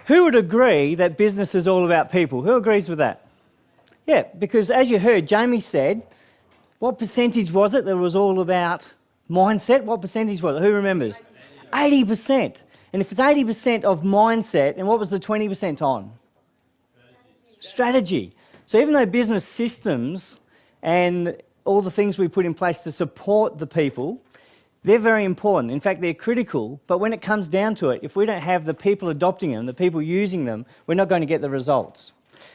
Who would agree that business is all about people? Who agrees with that? Yeah, because as you heard, Jamie said, what percentage was it that was all about mindset? What percentage was it? Who remembers? 80%. And if it's 80% of mindset, and what was the 20% on? Strategy. So even though business systems and all the things we put in place to support the people, they're very important. In fact, they're critical. But when it comes down to it, if we don't have the people adopting them, the people using them, we're not going to get the results.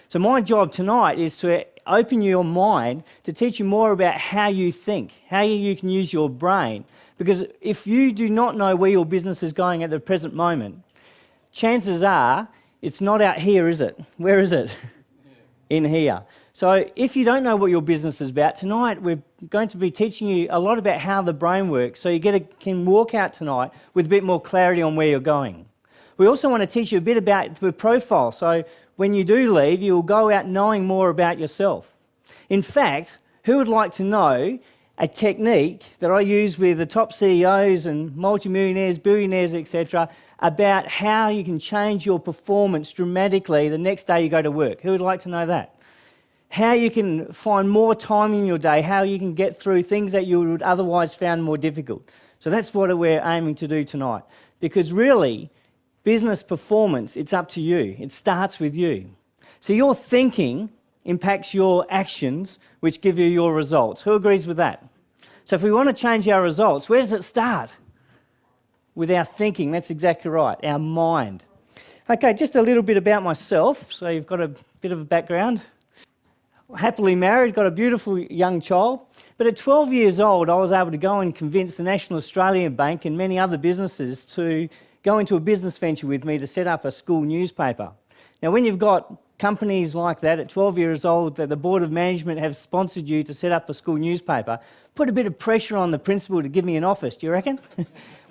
So my job tonight is to open your mind to teach you more about how you think, how you can use your brain. Because if you do not know where your business is going at the present moment, chances are it's not out here, is it? Where is it? In here. So if you don't know what your business is about, tonight we're going to be teaching you a lot about how the brain works, so you can walk out tonight with a bit more clarity on where you're going. We also want to teach you a bit about the profile, so when you do leave, you'll go out knowing more about yourself. In fact, who would like to know a technique that I use with the top CEOs and multimillionaires, billionaires, etc., about how you can change your performance dramatically the next day you go to work? Who would like to know that? How you can find more time in your day, how you can get through things that you would otherwise find more difficult. So that's what we're aiming to do tonight. Because really, business performance, it's up to you. It starts with you. So your thinking impacts your actions, which give you your results. Who agrees with that? So if we want to change our results, where does it start? With our thinking. That's exactly right, our mind. Okay, just a little bit about myself, so you've got a bit of a background. Happily married, got a beautiful young child, but at 12 years old I was able to go and convince the National Australia Bank and many other businesses to go into a business venture with me to set up a school newspaper. Now when you've got companies like that at 12 years old that the board of management have sponsored you to set up a school newspaper, put a bit of pressure on the principal to give me an office, do you reckon?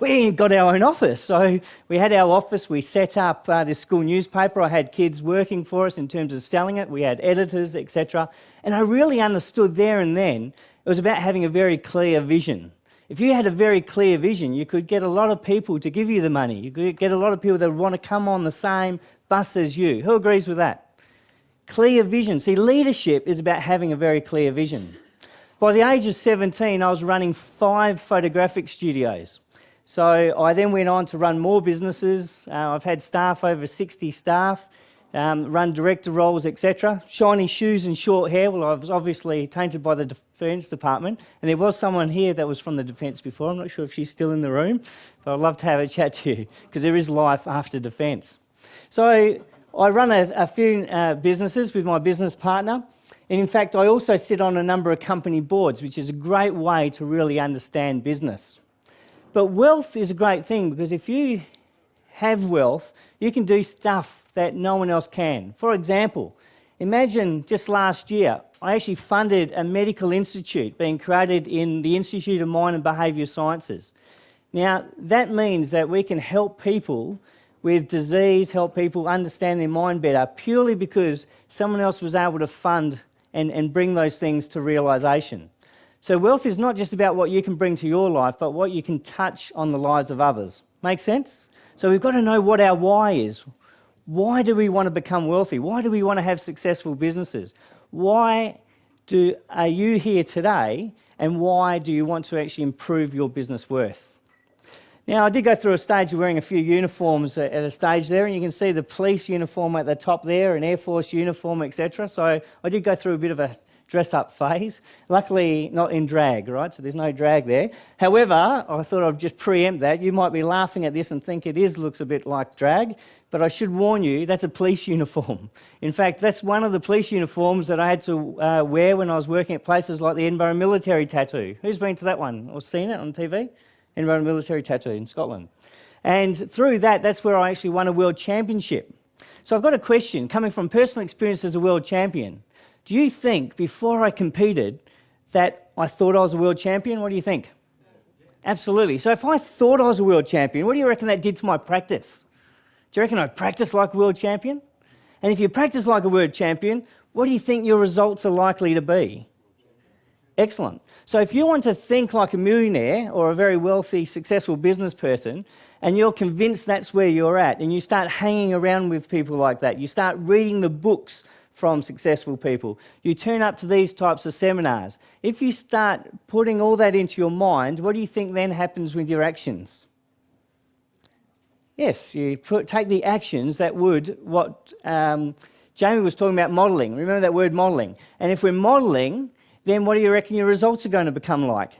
We ain't got our own office. So we had our office, we set up this school newspaper. I had kids working for us in terms of selling it. We had editors, etc. And I really understood there and then it was about having a very clear vision. If you had a very clear vision, you could get a lot of people to give you the money. You could get a lot of people that would want to come on the same bus as you. Who agrees with that? Clear vision. See, leadership is about having a very clear vision. By the age of 17, I was running 5 photographic studios. So I then went on to run more businesses. I've had staff, over 60 staff, run director roles, etc. Shiny shoes and short hair. Well, I was obviously tainted by the Defence Department. And there was someone here that was from the Defence before. I'm not sure if she's still in the room, but I'd love to have a chat to you because there is life after Defence. So I run a few businesses with my business partner. And in fact, I also sit on a number of company boards, which is a great way to really understand business. But wealth is a great thing because if you have wealth, you can do stuff that no one else can. For example, imagine just last year, I actually funded a medical institute being created in the Institute of Mind and Behaviour Sciences. Now, that means that we can help people with disease, help people understand their mind better, purely because someone else was able to fund and bring those things to realisation. So wealth is not just about what you can bring to your life, but what you can touch on the lives of others. Make sense? So we've got to know what our why is. Why do we want to become wealthy? Why do we want to have successful businesses? Why are you here today, and why do you want to actually improve your business worth? Now, I did go through a stage of wearing a few uniforms at a stage there, and you can see the police uniform at the top there, an Air Force uniform, etc. So I did go through a bit of a dress-up phase. Luckily, not in drag, right? So there's no drag there. However, I thought I'd just preempt that. You might be laughing at this and think looks a bit like drag, but I should warn you, that's a police uniform. In fact, that's one of the police uniforms that I had to wear when I was working at places like the Edinburgh Military Tattoo. Who's been to that one or seen it on TV? Edinburgh Military Tattoo in Scotland. And through that, that's where I actually won a world championship. So I've got a question coming from personal experience as a world champion. Do you think before I competed that I thought I was a world champion? What do you think? Absolutely. So if I thought I was a world champion, what do you reckon that did to my practice? Do you reckon I practiced like a world champion? And if you practice like a world champion, what do you think your results are likely to be? Excellent. So if you want to think like a millionaire or a very wealthy, successful business person, and you're convinced that's where you're at, and you start hanging around with people like that, you start reading the books from successful people, you turn up to these types of seminars, if you start putting all that into your mind, what do you think then happens with your actions? Yes, you take the actions that would, what Jamie was talking about, modelling. Remember that word modelling? And if we're modelling, then what do you reckon your results are going to become like?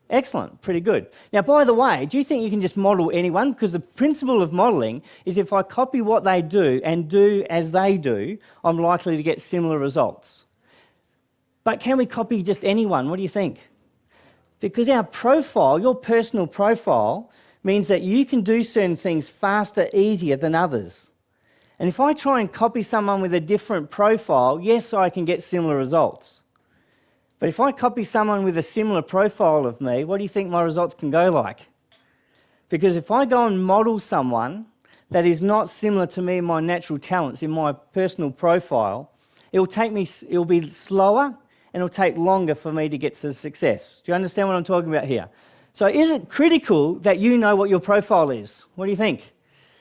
Excellent, pretty good. Now, by the way, do you think you can just model anyone? Because the principle of modelling is if I copy what they do and do as they do, I'm likely to get similar results. But can we copy just anyone? What do you think? Because our profile, your personal profile, means that you can do certain things faster, easier than others. And if I try and copy someone with a different profile, yes, I can get similar results. But if I copy someone with a similar profile of me, what do you think my results can go like? Because if I go and model someone that is not similar to me in my natural talents, in my personal profile, it'll be slower and it'll take longer for me to get to success. Do you understand what I'm talking about here? So is it critical that you know what your profile is? What do you think?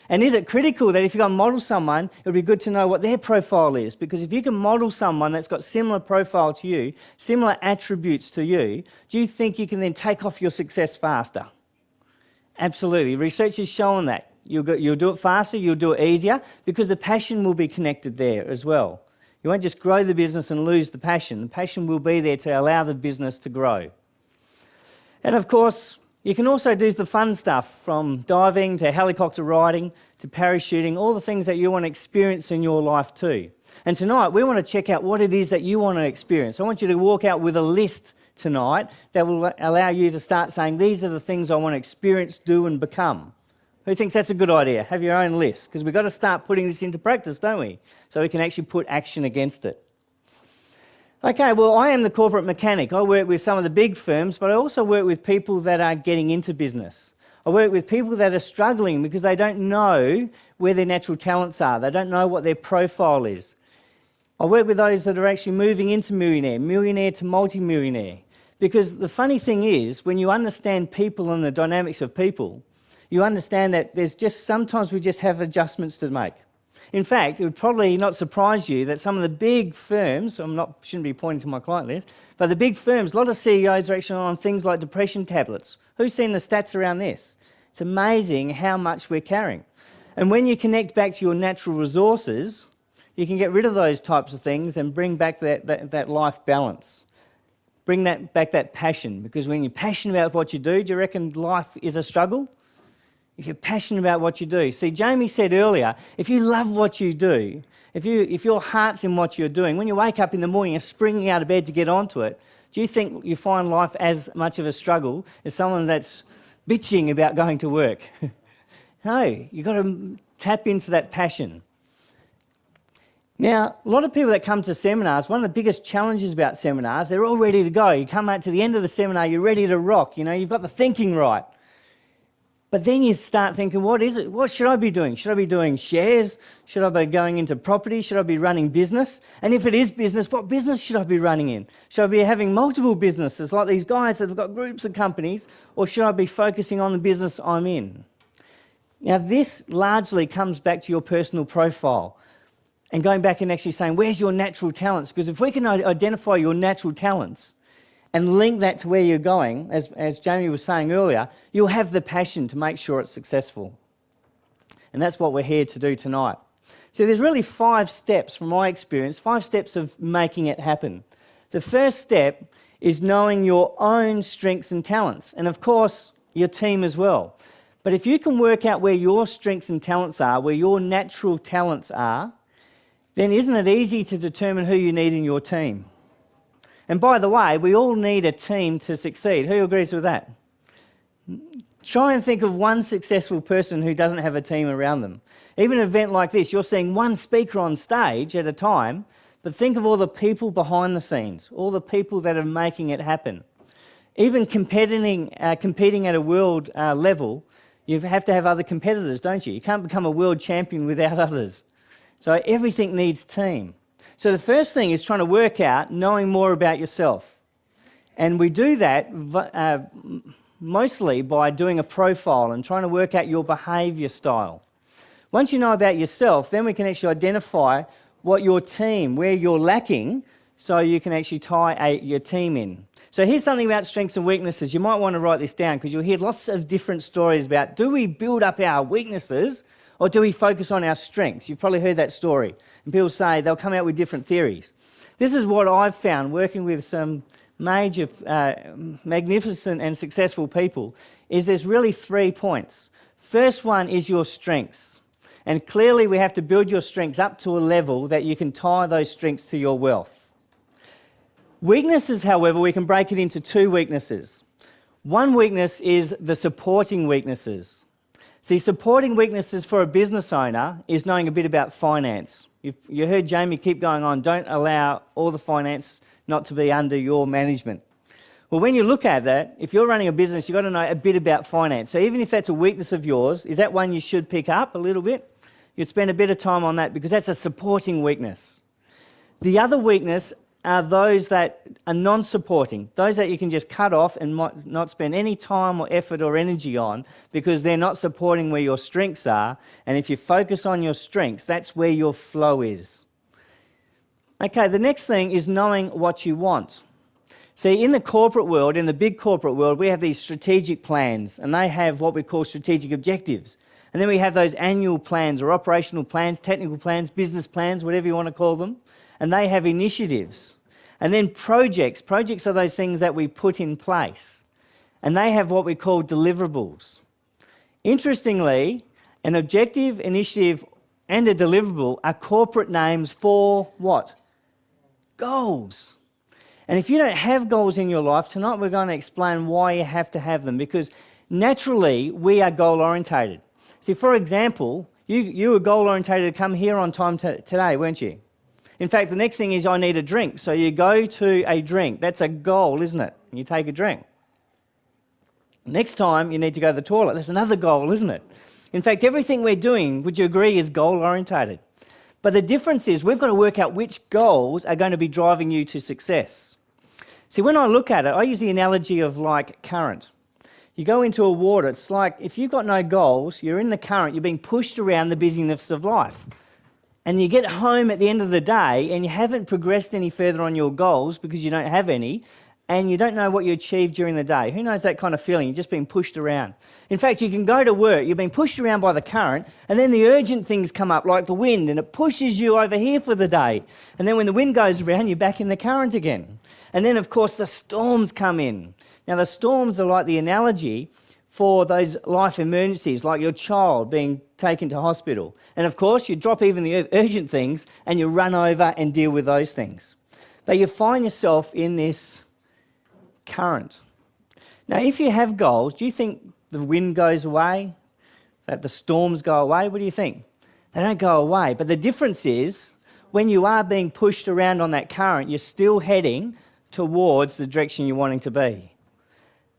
And is it critical that if you're going to model someone, it would be good to know what their profile is? Because if you can model someone that's got similar profile to you, similar attributes to you, do you think you can then take off your success faster? Absolutely. Research is showing that. You'll do it faster, you'll do it easier, because the passion will be connected there as well. You won't just grow the business and lose the passion. The passion will be there to allow the business to grow. And of course, you can also do the fun stuff, from diving to helicopter riding to parachuting, all the things that you want to experience in your life too. And tonight we want to check out what it is that you want to experience. I want you to walk out with a list tonight that will allow you to start saying, these are the things I want to experience, do and become. Who thinks that's a good idea? Have your own list, because we've got to start putting this into practice, don't we? So we can actually put action against it. Okay, well, I am the corporate mechanic. I work with some of the big firms, but I also work with people that are getting into business. I work with people that are struggling because they don't know where their natural talents are. They don't know what their profile is. I work with those that are actually moving into millionaire to multi-millionaire. Because the funny thing is, when you understand people and the dynamics of people, you understand that sometimes we just have adjustments to make. In fact, it would probably not surprise you that some of the big firms, shouldn't be pointing to my client list, but the big firms, a lot of CEOs are actually on things like depression tablets. Who's seen the stats around this? It's amazing how much we're carrying. And when you connect back to your natural resources, you can get rid of those types of things and bring back that life balance. Bring back that passion, because when you're passionate about what you do you reckon life is a struggle? If you're passionate about what you do. See, Jamie said earlier, if you love what you do, if your heart's in what you're doing, when you wake up in the morning, you're springing out of bed to get onto it, do you think you find life as much of a struggle as someone that's bitching about going to work? No, you've got to tap into that passion. Now, a lot of people that come to seminars, one of the biggest challenges about seminars, they're all ready to go. You come out to the end of the seminar, you're ready to rock, you've got the thinking right. But then you start thinking, what is it? What should I be doing? Should I be doing shares? Should I be going into property? Should I be running business? And if it is business, what business should I be running in? Should I be having multiple businesses like these guys that have got groups of companies? Or should I be focusing on the business I'm in? Now, this largely comes back to your personal profile and going back and actually saying, where's your natural talents? Because if we can identify your natural talents and link that to where you're going, as Jamie was saying earlier, you'll have the passion to make sure it's successful. And that's what we're here to do tonight. So there's really 5 steps from my experience, 5 steps of making it happen. The first step is knowing your own strengths and talents, and of course, your team as well. But if you can work out where your strengths and talents are, where your natural talents are, then isn't it easy to determine who you need in your team? And by the way, we all need a team to succeed. Who agrees with that? Try and think of one successful person who doesn't have a team around them. Even an event like this, you're seeing one speaker on stage at a time, but think of all the people behind the scenes, all the people that are making it happen. Even competing at a world level, you have to have other competitors, don't you? You can't become a world champion without others. So everything needs team. So the first thing is trying to work out, knowing more about yourself. And we do that mostly by doing a profile and trying to work out your behaviour style. Once you know about yourself, then we can actually identify what your team, where you're lacking, so you can actually tie your team in. So here's something about strengths and weaknesses. You might want to write this down because you'll hear lots of different stories about, do we build up our weaknesses or do we focus on our strengths? You've probably heard that story. And people say they'll come out with different theories. This is what I've found working with some major, magnificent and successful people, is there's really 3 points. First one is your strengths. And clearly we have to build your strengths up to a level that you can tie those strengths to your wealth. Weaknesses, however, we can break it into 2 weaknesses. One weakness is the supporting weaknesses. See, supporting weaknesses for a business owner is knowing a bit about finance. You heard Jamie keep going on, don't allow all the finance not to be under your management. Well, when you look at that, if you're running a business, you've got to know a bit about finance. So even if that's a weakness of yours, is that one you should pick up a little bit? You'd spend a bit of time on that because that's a supporting weakness. The other weakness are those that are non-supporting, those that you can just cut off and might not spend any time or effort or energy on because they're not supporting where your strengths are. And if you focus on your strengths, that's where your flow is. Okay, the next thing is knowing what you want. See, in the corporate world, in the big corporate world, we have these strategic plans and they have what we call strategic objectives. And then we have those annual plans or operational plans, technical plans, business plans, whatever you want to call them. And they have initiatives. And then projects. Projects are those things that we put in place. And they have what we call deliverables. Interestingly, an objective, initiative, and a deliverable are corporate names for what? Goals. And if you don't have goals in your life, tonight we're going to explain why you have to have them. Because naturally, we are goal-orientated. See, for example, you were goal-orientated to come here on time today, weren't you? In fact, the next thing is I need a drink. So you go to a drink. That's a goal, isn't it? You take a drink. Next time, you need to go to the toilet. That's another goal, isn't it? In fact, everything we're doing, would you agree, is goal-orientated. But the difference is we've got to work out which goals are going to be driving you to success. See, when I look at it, I use the analogy of like current. You go into a water, it's like if you've got no goals, you're in the current, you're being pushed around the busyness of life. And you get home at the end of the day and you haven't progressed any further on your goals because you don't have any, and you don't know what you achieved during the day. Who knows that kind of feeling? You're just being pushed around. In fact, you can go to work, you're being pushed around by the current, and then the urgent things come up like the wind, and it pushes you over here for the day. And then when the wind goes around, you're back in the current again. And then, of course, the storms come in. Now, the storms are like the analogy for those life emergencies, like your child being taken to hospital. And of course, you drop even the urgent things and you run over and deal with those things. But you find yourself in this current. Now, if you have goals, do you think the wind goes away? That the storms go away? What do you think? They don't go away. But the difference is, when you are being pushed around on that current, you're still heading towards the direction you're wanting to be.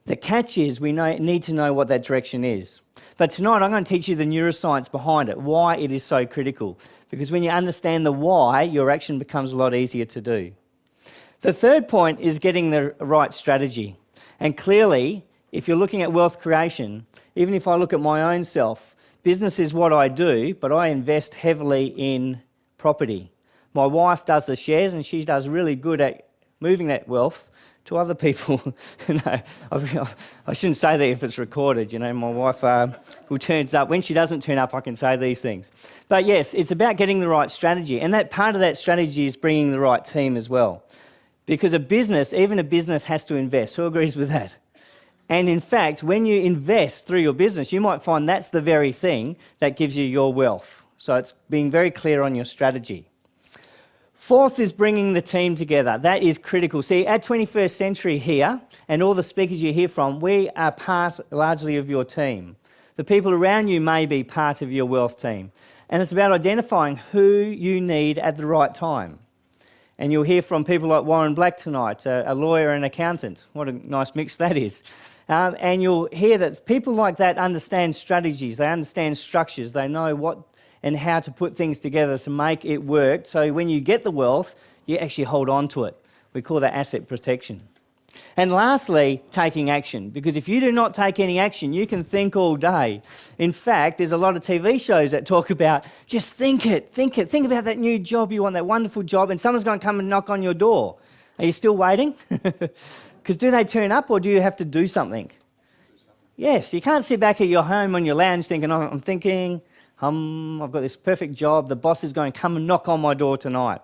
The catch is we need to know what that direction is. But tonight I'm going to teach you the neuroscience behind it, why it is so critical. Because when you understand the why, your action becomes a lot easier to do. The third point is getting the right strategy. And clearly, if you're looking at wealth creation, even if I look at my own self, business is what I do, but I invest heavily in property. My wife does the shares and she does really good at moving that wealth to other people. No, I shouldn't say that if it's recorded. You know, my wife who turns up. When she doesn't turn up, I can say these things. But yes, it's about getting the right strategy. And that part of that strategy is bringing the right team as well. Because a business, even a business, has to invest. Who agrees with that? And in fact, when you invest through your business, you might find that's the very thing that gives you your wealth. So it's being very clear on your strategy. Fourth is bringing the team together. That is critical. See, at 21st Century here, and all the speakers you hear from, we are part largely of your team. The people around you may be part of your wealth team. And it's about identifying who you need at the right time. And you'll hear from people like Warren Black tonight, a lawyer and accountant. What a nice mix that is. And you'll hear that people like that understand strategies, they understand structures, they know what and how to put things together to make it work. So when you get the wealth, you actually hold on to it. We call that asset protection. And lastly, taking action. Because if you do not take any action, you can think all day. In fact, there's a lot of TV shows that talk about just think it. Think about that new job you want, that wonderful job, and someone's going to come and knock on your door. Are you still waiting? Because do they turn up or do you have to do something? Yes, you can't sit back at your home on your lounge thinking, oh, I'm thinking, I've got this perfect job, the boss is going to come and knock on my door tonight.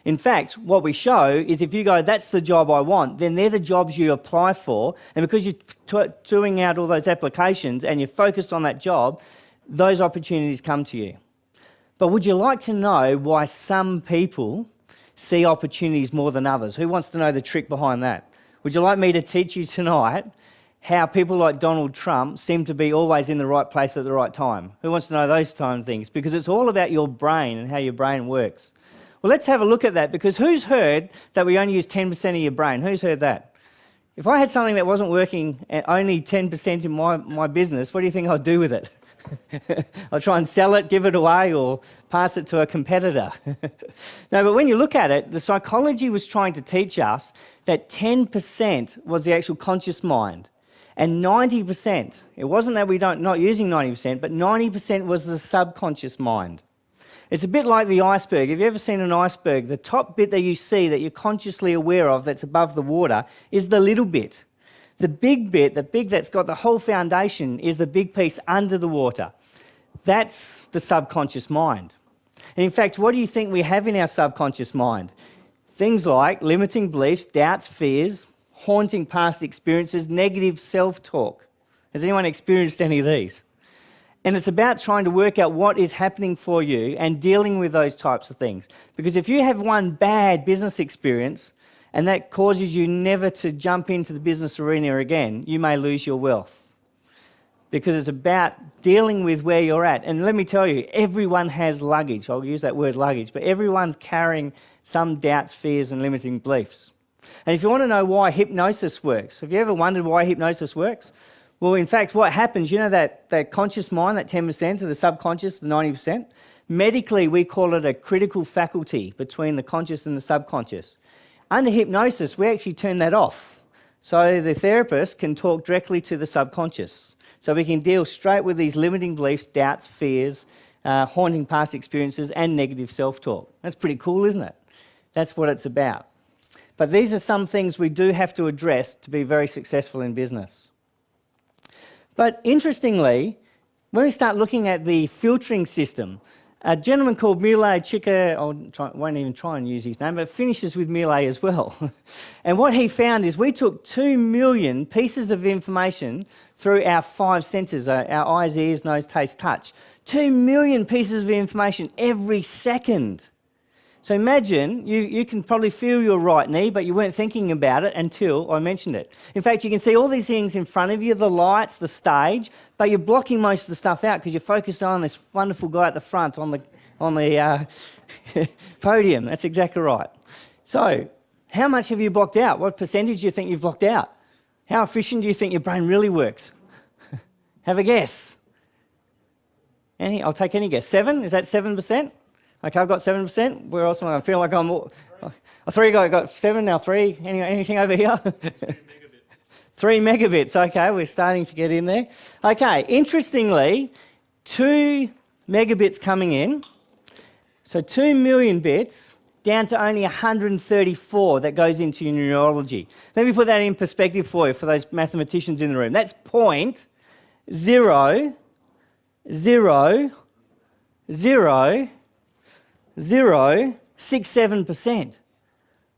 In fact, what we show is if you go, that's the job I want, then they're the jobs you apply for, and because you're doing out all those applications and you're focused on that job, those opportunities come to you. But would you like to know why some people see opportunities more than others? Who wants to know the trick behind that? Would you like me to teach you tonight how people like Donald Trump seem to be always in the right place at the right time? Who wants to know those time things? Because it's all about your brain and how your brain works. Well, let's have a look at that, because who's heard that we only use 10% of your brain? Who's heard that? If I had something that wasn't working at only 10% in my business, what do you think I'd do with it? I'll try and sell it, give it away, or pass it to a competitor. No, but when you look at it, the psychology was trying to teach us that 10% was the actual conscious mind, and 90%, it wasn't that we not using 90%, but 90% was the subconscious mind. It's a bit like the iceberg. Have you ever seen an iceberg? The top bit that you see that you're consciously aware of that's above the water is the little bit. The big bit, the big that's got the whole foundation, is the big piece under the water. That's the subconscious mind. And in fact, what do you think we have in our subconscious mind? Things like limiting beliefs, doubts, fears, haunting past experiences, negative self-talk. Has anyone experienced any of these? And it's about trying to work out what is happening for you and dealing with those types of things. Because if you have one bad business experience and that causes you never to jump into the business arena again, you may lose your wealth. Because it's about dealing with where you're at. And let me tell you, everyone has luggage. I'll use that word luggage, but everyone's carrying some doubts, fears, and limiting beliefs. And if you want to know why hypnosis works, have you ever wondered why hypnosis works? Well, in fact, what happens, you know that conscious mind, that 10%, or the subconscious, the 90%? Medically, we call it a critical faculty between the conscious and the subconscious. Under hypnosis, we actually turn that off. So the therapist can talk directly to the subconscious. So we can deal straight with these limiting beliefs, doubts, fears, haunting past experiences, and negative self-talk. That's pretty cool, isn't it? That's what it's about. But these are some things we do have to address to be very successful in business. But interestingly, when we start looking at the filtering system, a gentleman called Miele Chika, I won't even try and use his name, but it finishes with Miele as well. And what he found is we took 2 million pieces of information through our 5 senses, our eyes, ears, nose, taste, touch. 2 million pieces of information every second. So imagine, you can probably feel your right knee, but you weren't thinking about it until I mentioned it. In fact, you can see all these things in front of you, the lights, the stage, but you're blocking most of the stuff out because you're focused on this wonderful guy at the front on the podium. That's exactly right. So how much have you blocked out? What percentage do you think you've blocked out? How efficient do you think your brain really works? Have a guess. I'll take any guess. 7? Is that 7%? Okay, I've got 7%. Where else am I? Feel like I'm... 3 got 7, now 3. Anything over here? 3 megabits. Okay, we're starting to get in there. Okay, interestingly, 2 megabits coming in. So 2 million bits down to only 134 that goes into your neurology. Let me put that in perspective for you, for those mathematicians in the room. That's 0.0067%.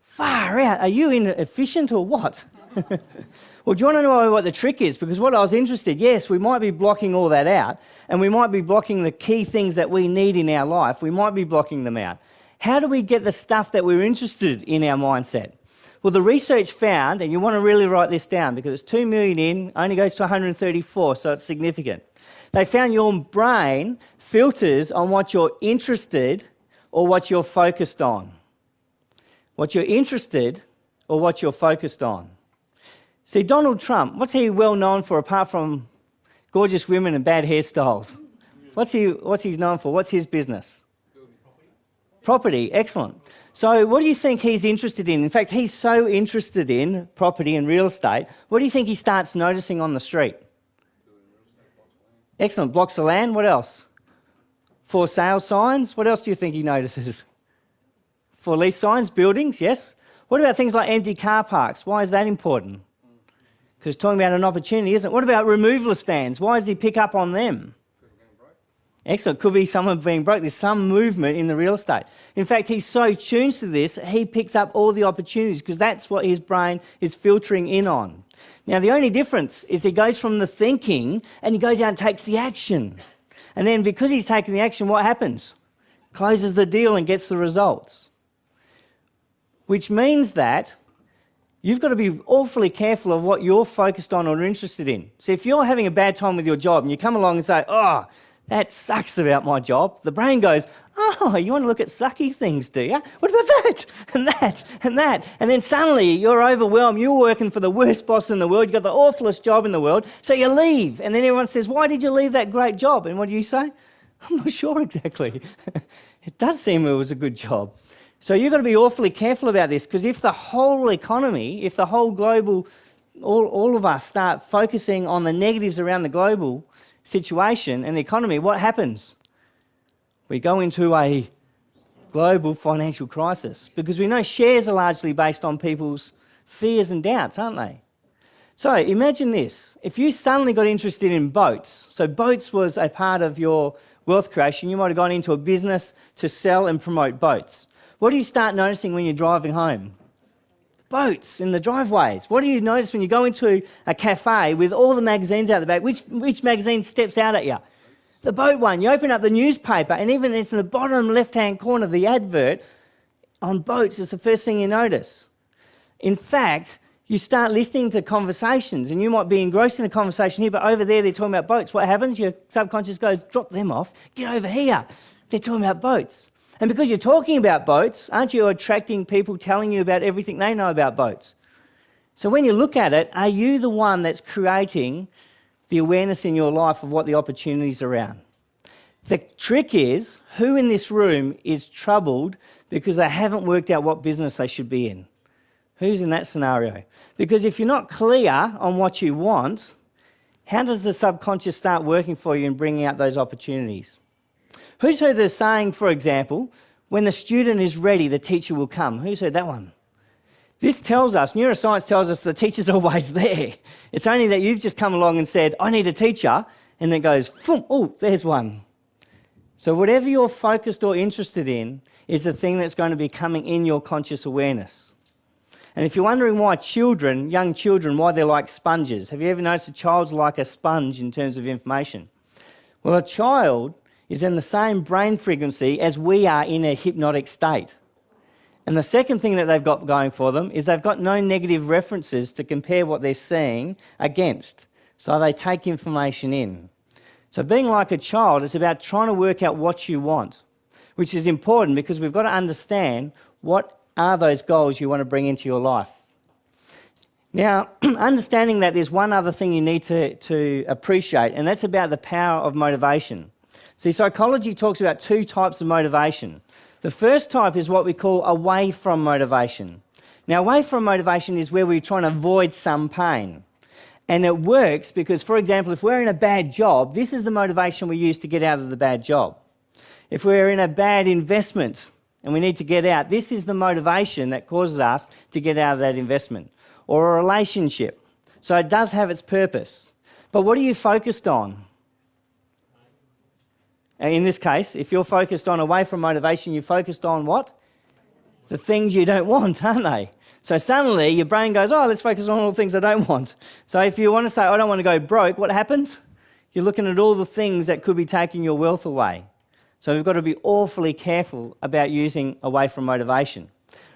Far out. Are you inefficient or what? Well, do you want to know what the trick is? Because what I was interested, yes, we might be blocking all that out, and we might be blocking the key things that we need in our life. We might be blocking them out. How do we get the stuff that we're interested in our mindset? Well, the research found, and you want to really write this down because it's 2 million in, only goes to 134, so it's significant. They found your brain filters on what you're interested or what you're focused on. What you're interested or what you're focused on. See, Donald Trump, what's he well known for apart from gorgeous women and bad hairstyles? What's he known for? What's his business? Property, excellent. So what do you think he's interested in? In fact, he's so interested in property and real estate. What do you think he starts noticing on the street? Excellent. Blocks of land. What else? For sale signs. What else do you think he notices? For lease signs, buildings, yes. What about things like empty car parks? Why is that important? Because talking about an opportunity, isn't it? What about removalist vans? Why does he pick up on them? Excellent. Could be someone being broke. There's some movement in the real estate. In fact, he's so tuned to this, he picks up all the opportunities because that's what his brain is filtering in on. Now, the only difference is he goes from the thinking and he goes out and takes the action. And then because he's taken the action, what happens? Closes the deal and gets the results. Which means that you've got to be awfully careful of what you're focused on or interested in. So if you're having a bad time with your job and you come along and say, oh, that sucks about my job, the brain goes, oh, you want to look at sucky things, do you? What about that? And that, and that. And then suddenly you're overwhelmed. You're working for the worst boss in the world. You've got the awfulest job in the world. So you leave. And then everyone says, why did you leave that great job? And what do you say? I'm not sure exactly. It does seem it was a good job. So you've got to be awfully careful about this because if the whole economy, if the whole global, all of us start focusing on the negatives around the global situation and the economy, what happens? We go into a global financial crisis because we know shares are largely based on people's fears and doubts, aren't they? So imagine this. If you suddenly got interested in boats, so boats was a part of your wealth creation, you might have gone into a business to sell and promote boats. What do you start noticing when you're driving home? Boats in the driveways. What do you notice when you go into a cafe with all the magazines out the back? Which magazine steps out at you? The boat one. You open up the newspaper and even it's in the bottom left-hand corner of the advert on boats is the first thing you notice. In fact, you start listening to conversations and you might be engrossed in a conversation here, but over there they're talking about boats. What happens? Your subconscious goes, drop them off, get over here. They're talking about boats. And because you're talking about boats, aren't you attracting people telling you about everything they know about boats? So when you look at it, are you the one that's creating the awareness in your life of what the opportunities are around? The trick is, who in this room is troubled because they haven't worked out what business they should be in? Who's in that scenario? Because if you're not clear on what you want, how does the subconscious start working for you and bringing out those opportunities? Who's heard the saying, for example, when the student is ready, the teacher will come? Who's heard that one? This tells us, neuroscience tells us the teacher's always there. It's only that you've just come along and said, I need a teacher, and then goes, oh, there's one. So whatever you're focused or interested in is the thing that's going to be coming in your conscious awareness. And if you're wondering why young children, why they're like sponges, have you ever noticed a child's like a sponge in terms of information? Well, a child is in the same brain frequency as we are in a hypnotic state. And the second thing that they've got going for them is they've got no negative references to compare what they're seeing against. So they take information in. So being like a child is about trying to work out what you want, which is important because we've got to understand what are those goals you want to bring into your life. Now, understanding that there's one other thing you need to appreciate, and that's about the power of motivation. See, psychology talks about two types of motivation. The first type is what we call away from motivation. Now, away from motivation is where we're trying to avoid some pain. And it works because, for example, if we're in a bad job, this is the motivation we use to get out of the bad job. If we're in a bad investment and we need to get out, this is the motivation that causes us to get out of that investment. Or a relationship. So it does have its purpose. But what are you focused on? In this case, if you're focused on away from motivation, you're focused on what? The things you don't want, aren't they? So suddenly your brain goes, oh, let's focus on all the things I don't want. So if you want to say, I don't want to go broke, what happens? You're looking at all the things that could be taking your wealth away. So we've got to be awfully careful about using away from motivation.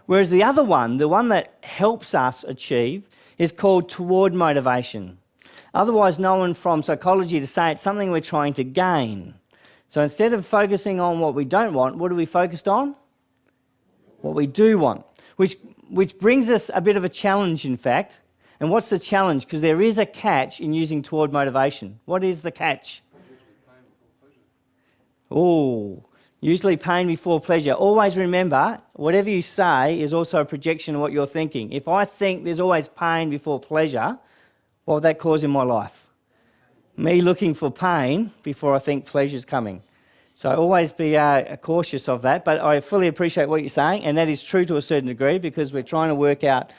Whereas the other one, the one that helps us achieve, is called toward motivation. Otherwise known from psychology to say it's something we're trying to gain. So instead of focusing on what we don't want, what are we focused on? What we do want, which brings us a bit of a challenge, in fact. And what's the challenge? Because there is a catch in using toward motivation. What is the catch? Oh, Usually pain before pleasure. Always remember, whatever you say is also a projection of what you're thinking. If I think there's always pain before pleasure, what would that cause in my life? Me looking for pain before I think pleasure's coming. So always be cautious of that. But I fully appreciate what you're saying, and that is true to a certain degree because we're trying to work out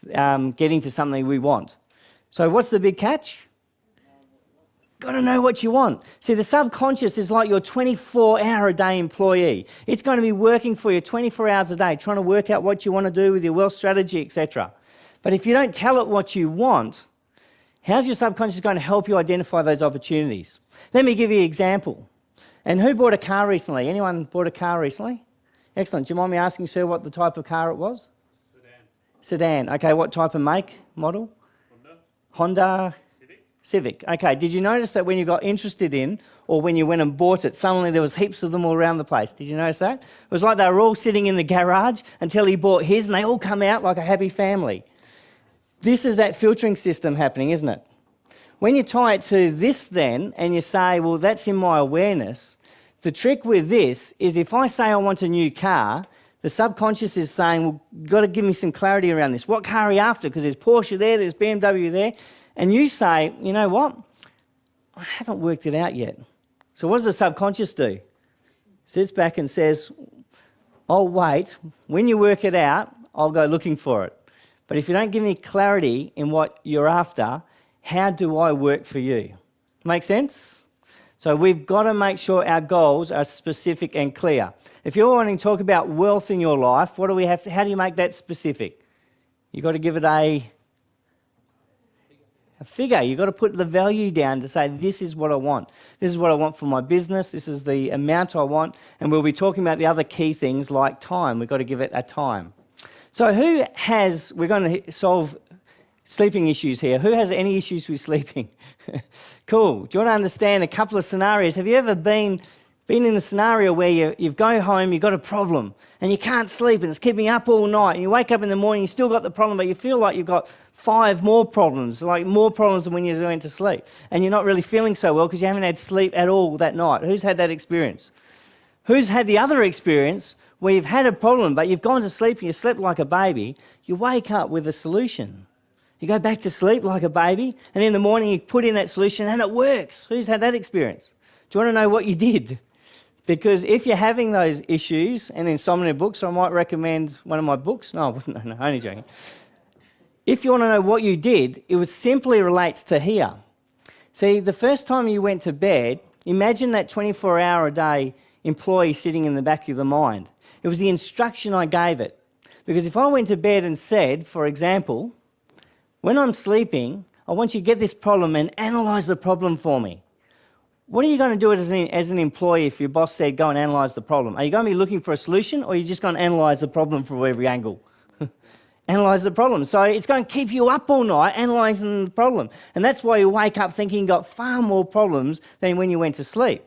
getting to something we want. So what's the big catch? Got to know what you want. See, the subconscious is like your 24-hour-a-day employee. It's going to be working for you 24 hours a day, trying to work out what you want to do with your wealth strategy, etc. But if you don't tell it what you want, how's your subconscious going to help you identify those opportunities? Let me give you an example. And who bought a car recently? Anyone bought a car recently? Excellent. Do you mind me asking, sir, what the type of car it was? Sedan. Okay, what type of make, model? Honda? Civic. Okay, did you notice that when you got interested in, or when you went and bought it, suddenly there was heaps of them all around the place? Did you notice that? It was like they were all sitting in the garage until he bought his, and they all come out like a happy family. This is that filtering system happening, isn't it? When you tie it to this then, and you say, well, that's in my awareness, the trick with this is if I say I want a new car, the subconscious is saying, well, you've got to give me some clarity around this. What car are you after? Because there's Porsche there, there's BMW there. And you say, you know what? I haven't worked it out yet. So what does the subconscious do? Sits back and says, I'll wait. When you work it out, I'll go looking for it. But if you don't give me clarity in what you're after, how do I work for you? Make sense? So we've got to make sure our goals are specific and clear. If you're wanting to talk about wealth in your life, what do we have to, how do you make that specific? You've got to give it a figure. You've got to put the value down to say, this is what I want. This is what I want for my business. This is the amount I want. And we'll be talking about the other key things like time. We've got to give it a time. So we're going to solve sleeping issues here. Who has any issues with sleeping? Cool. Do you want to understand a couple of scenarios? Have you ever been in a scenario where you go home, you've got a problem, and you can't sleep, and it's keeping you up all night, and you wake up in the morning, you still got the problem, but you feel like you've got 5 more problems, like more problems than when you went to sleep, and you're not really feeling so well because you haven't had sleep at all that night. Who's had that experience? Who's had the other experience where you've had a problem, but you've gone to sleep and you slept like a baby, you wake up with a solution. You go back to sleep like a baby, and in the morning you put in that solution and it works. Who's had that experience? Do you want to know what you did? Because if you're having those issues, and insomnia books, I might recommend one of my books. No, only joking. If you want to know what you did, it simply relates to here. See, the first time you went to bed, imagine that 24-hour-a-day employee sitting in the back of the mind. It was the instruction I gave it. Because if I went to bed and said, for example, when I'm sleeping, I want you to get this problem and analyse the problem for me. What are you going to do as an employee if your boss said, go and analyse the problem? Are you going to be looking for a solution, or are you just going to analyse the problem from every angle? Analyse the problem. So it's going to keep you up all night analysing the problem. And that's why you wake up thinking you've got far more problems than when you went to sleep.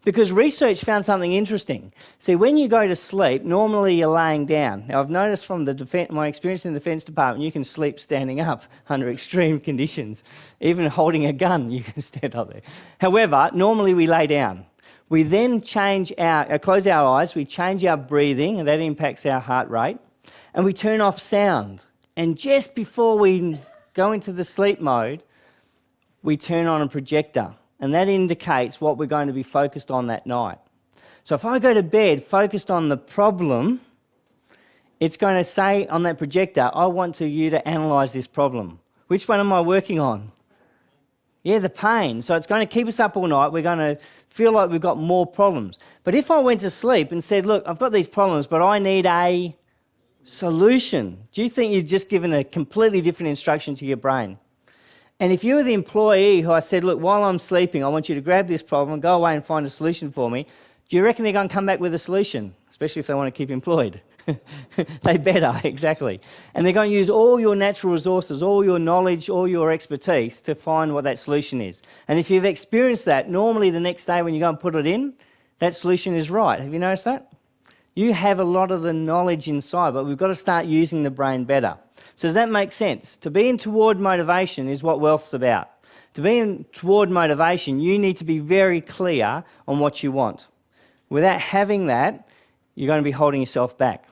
Because research found something interesting. See, when you go to sleep, normally you're laying down. Now, I've noticed from my experience in the Defence Department, you can sleep standing up under extreme conditions. Even holding a gun, you can stand up there. However, normally we lay down. We then close our eyes, we change our breathing, and that impacts our heart rate, and we turn off sound. And just before we go into the sleep mode, we turn on a projector. And that indicates what we're going to be focused on that night. So if I go to bed focused on the problem, it's going to say on that projector, I want you to analyse this problem. Which one am I working on? Yeah, the pain. So it's going to keep us up all night. We're going to feel like we've got more problems. But if I went to sleep and said, look, I've got these problems, but I need a solution, do you think you've just given a completely different instruction to your brain? And if you were the employee who I said, look, while I'm sleeping, I want you to grab this problem and go away and find a solution for me, do you reckon they're going to come back with a solution? Especially if they want to keep employed. They better, exactly. And they're going to use all your natural resources, all your knowledge, all your expertise to find what that solution is. And if you've experienced that, normally the next day when you go and put it in, that solution is right. Have you noticed that? You have a lot of the knowledge inside, but we've got to start using the brain better. So does that make sense? To be in toward motivation is what wealth's about. To be in toward motivation, you need to be very clear on what you want. Without having that, you're going to be holding yourself back.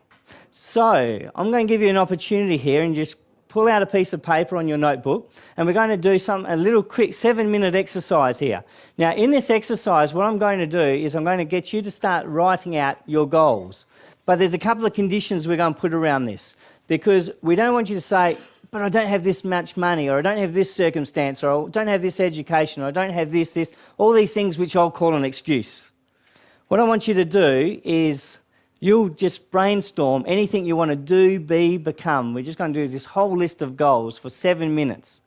So I'm going to give you an opportunity here and just pull out a piece of paper on your notebook, and we're going to do a little quick 7-minute exercise here. Now, in this exercise, what I'm going to do is I'm going to get you to start writing out your goals. But there's a couple of conditions we're going to put around this, because we don't want you to say, but I don't have this much money, or I don't have this circumstance, or I don't have this education, or I don't have this, all these things which I'll call an excuse. What I want you to do is you'll just brainstorm anything you want to do, be, become. We're just going to do this whole list of goals for 7 minutes.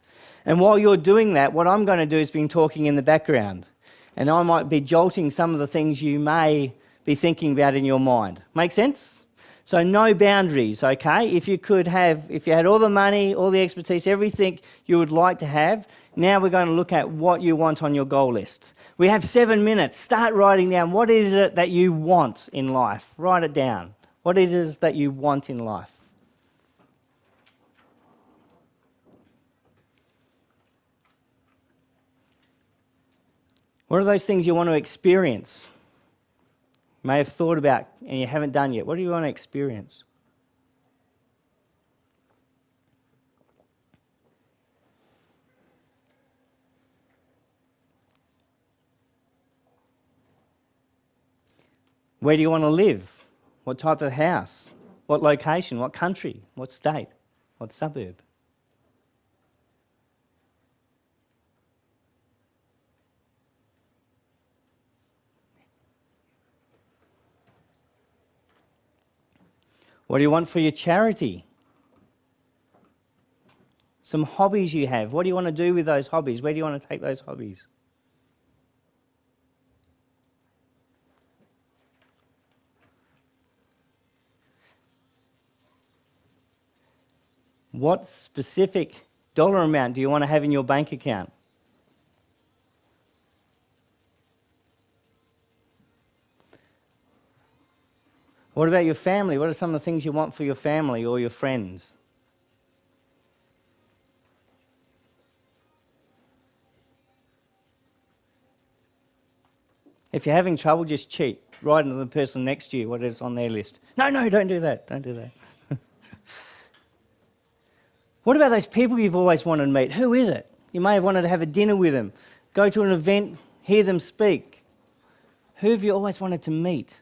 And while you're doing that, what I'm going to do is be talking in the background. And I might be jolting some of the things you may be thinking about in your mind. Make sense? So no boundaries, okay? If you had all the money, all the expertise, everything you would like to have, now we're going to look at what you want on your goal list. We have 7 minutes. Start writing down what is it that you want in life. Write it down. What is it that you want in life? What are those things you want to experience? You may have thought about and you haven't done yet. What do you want to experience? Where do you want to live? What type of house? What location? What country? What state? What suburb? What do you want for your charity? Some hobbies you have. What do you want to do with those hobbies? Where do you want to take those hobbies? What specific dollar amount do you want to have in your bank account? What about your family? What are some of the things you want for your family or your friends? If you're having trouble, just cheat. Write to the person next to you what is on their list. No, don't do that. Don't do that. What about those people you've always wanted to meet? Who is it? You may have wanted to have a dinner with them, go to an event, hear them speak. Who have you always wanted to meet?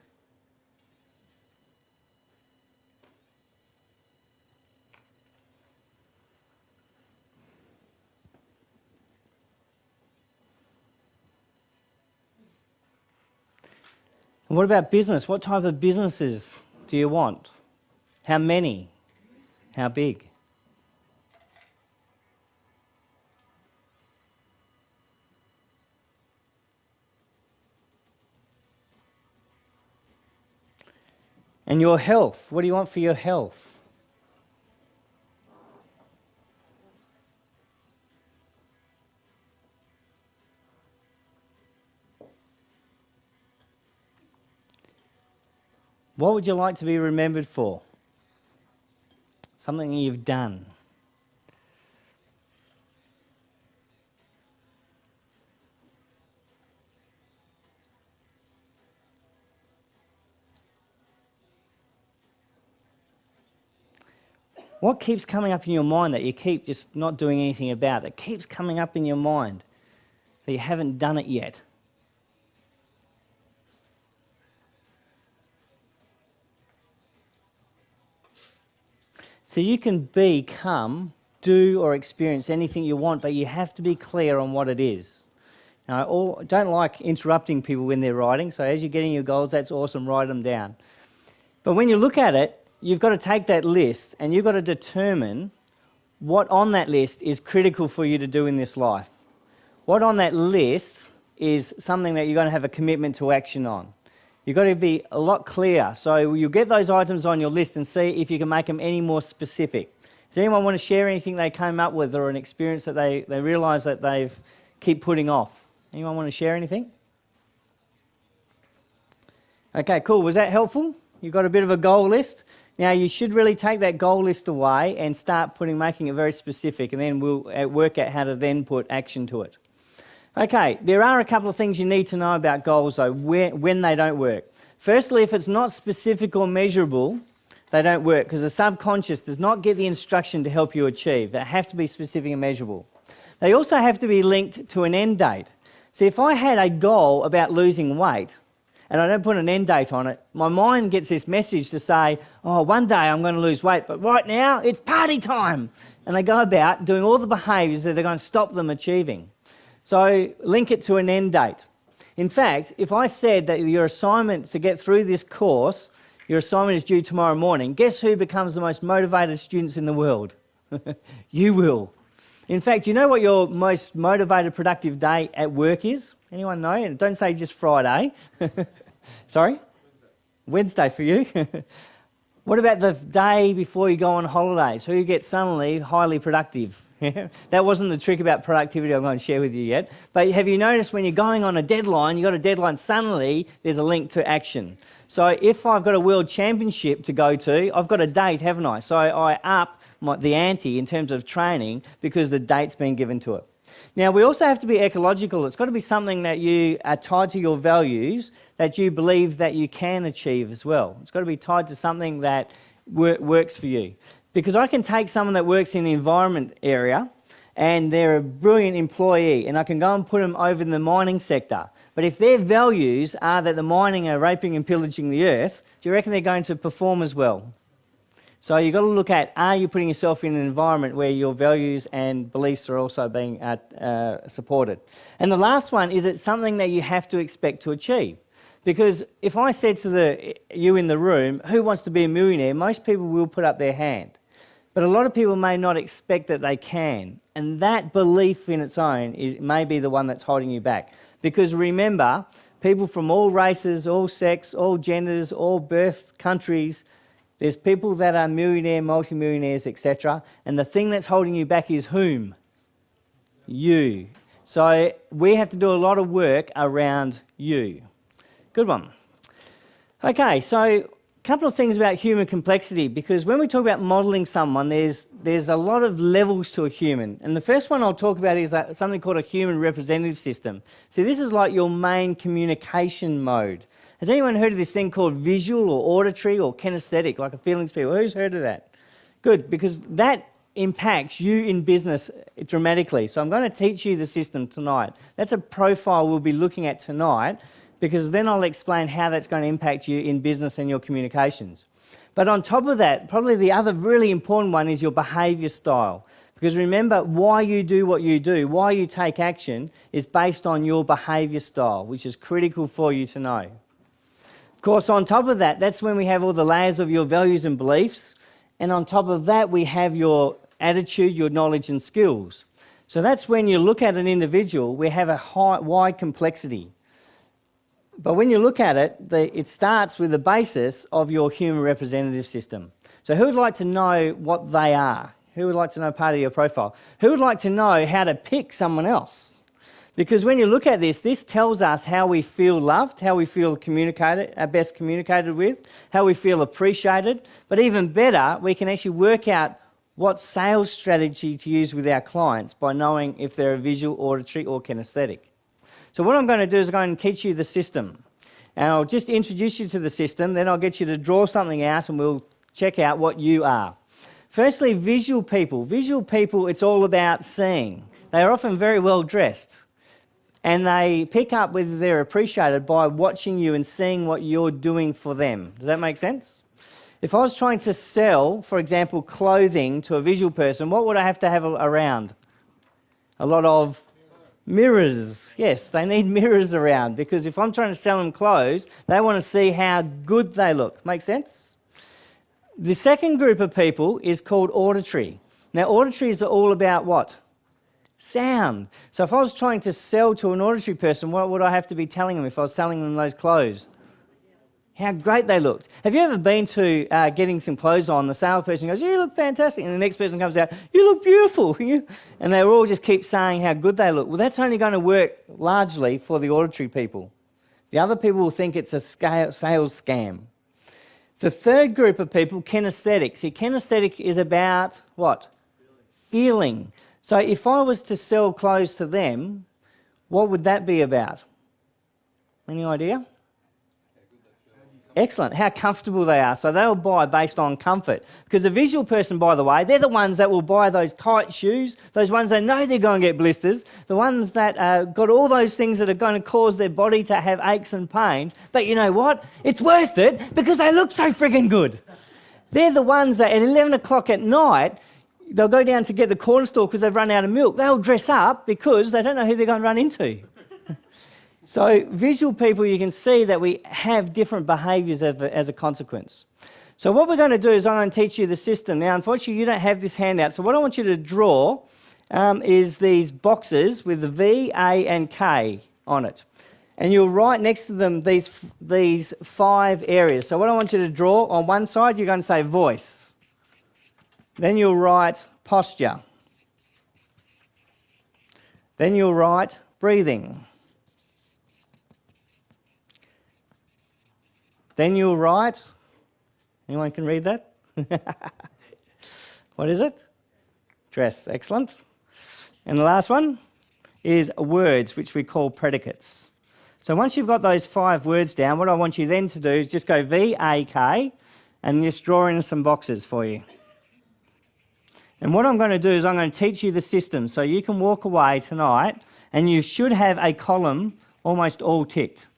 And what about business? What type of businesses do you want? How many? How big? And your health. What do you want for your health? What would you like to be remembered for? Something you've done. What keeps coming up in your mind that you keep just not doing anything about, that keeps coming up in your mind that you haven't done it yet? So you can become, do or experience anything you want, but you have to be clear on what it is. Now, I don't like interrupting people when they're writing, so as you're getting your goals, that's awesome, write them down. But when you look at it, you've got to take that list and you've got to determine what on that list is critical for you to do in this life. What on that list is something that you're going to have a commitment to action on. You've got to be a lot clearer. So you'll get those items on your list and see if you can make them any more specific. Does anyone want to share anything they came up with or an experience that they realise that they've keep putting off? Anyone want to share anything? Okay, cool. Was that helpful? You've got a bit of a goal list. Now, you should really take that goal list away and start making it very specific, and then we'll work out how to then put action to it. Okay, there are a couple of things you need to know about goals though, when they don't work. Firstly, if it's not specific or measurable, they don't work because the subconscious does not get the instruction to help you achieve. They have to be specific and measurable. They also have to be linked to an end date. See, if I had a goal about losing weight and I don't put an end date on it, my mind gets this message to say, oh, one day I'm going to lose weight, but right now it's party time. And they go about doing all the behaviours that are going to stop them achieving. So link it to an end date. In fact, if I said that your assignment to get through this course, your assignment is due tomorrow morning, guess who becomes the most motivated students in the world? You will. In fact, you know what your most motivated, productive day at work is? Anyone know? And don't say just Friday. Sorry? Wednesday for you. What about the day before you go on holidays? Who gets suddenly highly productive? That wasn't the trick about productivity I'm going to share with you yet. But have you noticed when you're going on a deadline, you've got a deadline, suddenly there's a link to action. So if I've got a world championship to go to, I've got a date, haven't I? So I up the ante in terms of training because the date's been given to it. Now, we also have to be ecological. It's got to be something that you are tied to your values, that you believe that you can achieve as well. It's got to be tied to something that works for you. Because I can take someone that works in the environment area and they're a brilliant employee and I can go and put them over in the mining sector. But if their values are that the mining are raping and pillaging the earth, do you reckon they're going to perform as well? So you've got to look at, are you putting yourself in an environment where your values and beliefs are also being supported? And the last one, is it something that you have to expect to achieve? Because if I said to you in the room, who wants to be a millionaire, most people will put up their hand. But a lot of people may not expect that they can. And that belief in its own may be the one that's holding you back. Because remember, people from all races, all sex, all genders, all birth countries, there's people that are millionaire, multimillionaires, etc. And the thing that's holding you back is whom? You. So we have to do a lot of work around you. Good one. Okay, so a couple of things about human complexity, because when we talk about modelling someone, there's a lot of levels to a human. And the first one I'll talk about is something called a human representative system. So this is like your main communication mode. Has anyone heard of this thing called visual or auditory or kinesthetic, like a feelings people? Who's heard of that? Good, because that impacts you in business dramatically. So I'm going to teach you the system tonight. That's a profile we'll be looking at tonight, because then I'll explain how that's going to impact you in business and your communications. But on top of that, probably the other really important one is your behaviour style. Because remember, why you do what you do, why you take action, is based on your behaviour style, which is critical for you to know. Of course, on top of that, that's when we have all the layers of your values and beliefs. And on top of that, we have your attitude, your knowledge and skills. So that's when you look at an individual, we have a wide complexity. But when you look at it, it starts with the basis of your human representative system. So who would like to know what they are? Who would like to know part of your profile? Who would like to know how to pick someone else? Because when you look at this tells us how we feel loved, how we feel communicated, best communicated with, how we feel appreciated. But even better, we can actually work out what sales strategy to use with our clients by knowing if they're a visual, auditory or kinesthetic. So what I'm going to do is I'm going to teach you the system. And I'll just introduce you to the system, then I'll get you to draw something out and we'll check out what you are. Firstly, visual people. Visual people, it's all about seeing. They are often very well dressed. And they pick up whether they're appreciated by watching you and seeing what you're doing for them. Does that make sense? If I was trying to sell, for example, clothing to a visual person, what would I have to have around? A lot of mirrors. Yes, they need mirrors around, because if I'm trying to sell them clothes, they want to see how good they look. Make sense? The second group of people is called auditory. Now, auditory is all about what? Sound. So if I was trying to sell to an auditory person, what would I have to be telling them if I was selling them those clothes? How great they looked. Have you ever been to getting some clothes on, the salesperson goes, you look fantastic, and the next person comes out, you look beautiful, and they all just keep saying how good they look. Well, that's only going to work largely for the auditory people. The other people will think it's a sales scam. The third group of people, kinesthetic. See, kinesthetic is about what? Feeling. So if I was to sell clothes to them, What would that be about? Any idea? Excellent. How comfortable they are. So they'll buy based on comfort. Because the visual person, by the way, they're the ones that will buy those tight shoes, those ones they know they're going to get blisters, the ones that got all those things that are going to cause their body to have aches and pains. But you know what? It's worth it because they look so friggin' good. They're the ones that at 11 o'clock at night, they'll go down to get the corner store because they've run out of milk. They'll dress up because they don't know who they're going to run into. So visual people, you can see that we have different behaviours as a consequence. So what we're going to do is I'm going to teach you the system. Now, unfortunately, you don't have this handout. So what I want you to draw is these boxes with the V, A and K on it. And you'll write next to them these 5 areas. So what I want you to draw, on one side, you're going to say voice. Then you'll write posture. Then you'll write breathing. Then you'll write, anyone can read that? What is it? Dress, excellent. And the last one is words, which we call predicates. So once you've got those 5 words down, what I want you then to do is just go V, A, K, and just draw in some boxes for you. And what I'm going to do is I'm going to teach you the system so you can walk away tonight and you should have a column almost all ticked.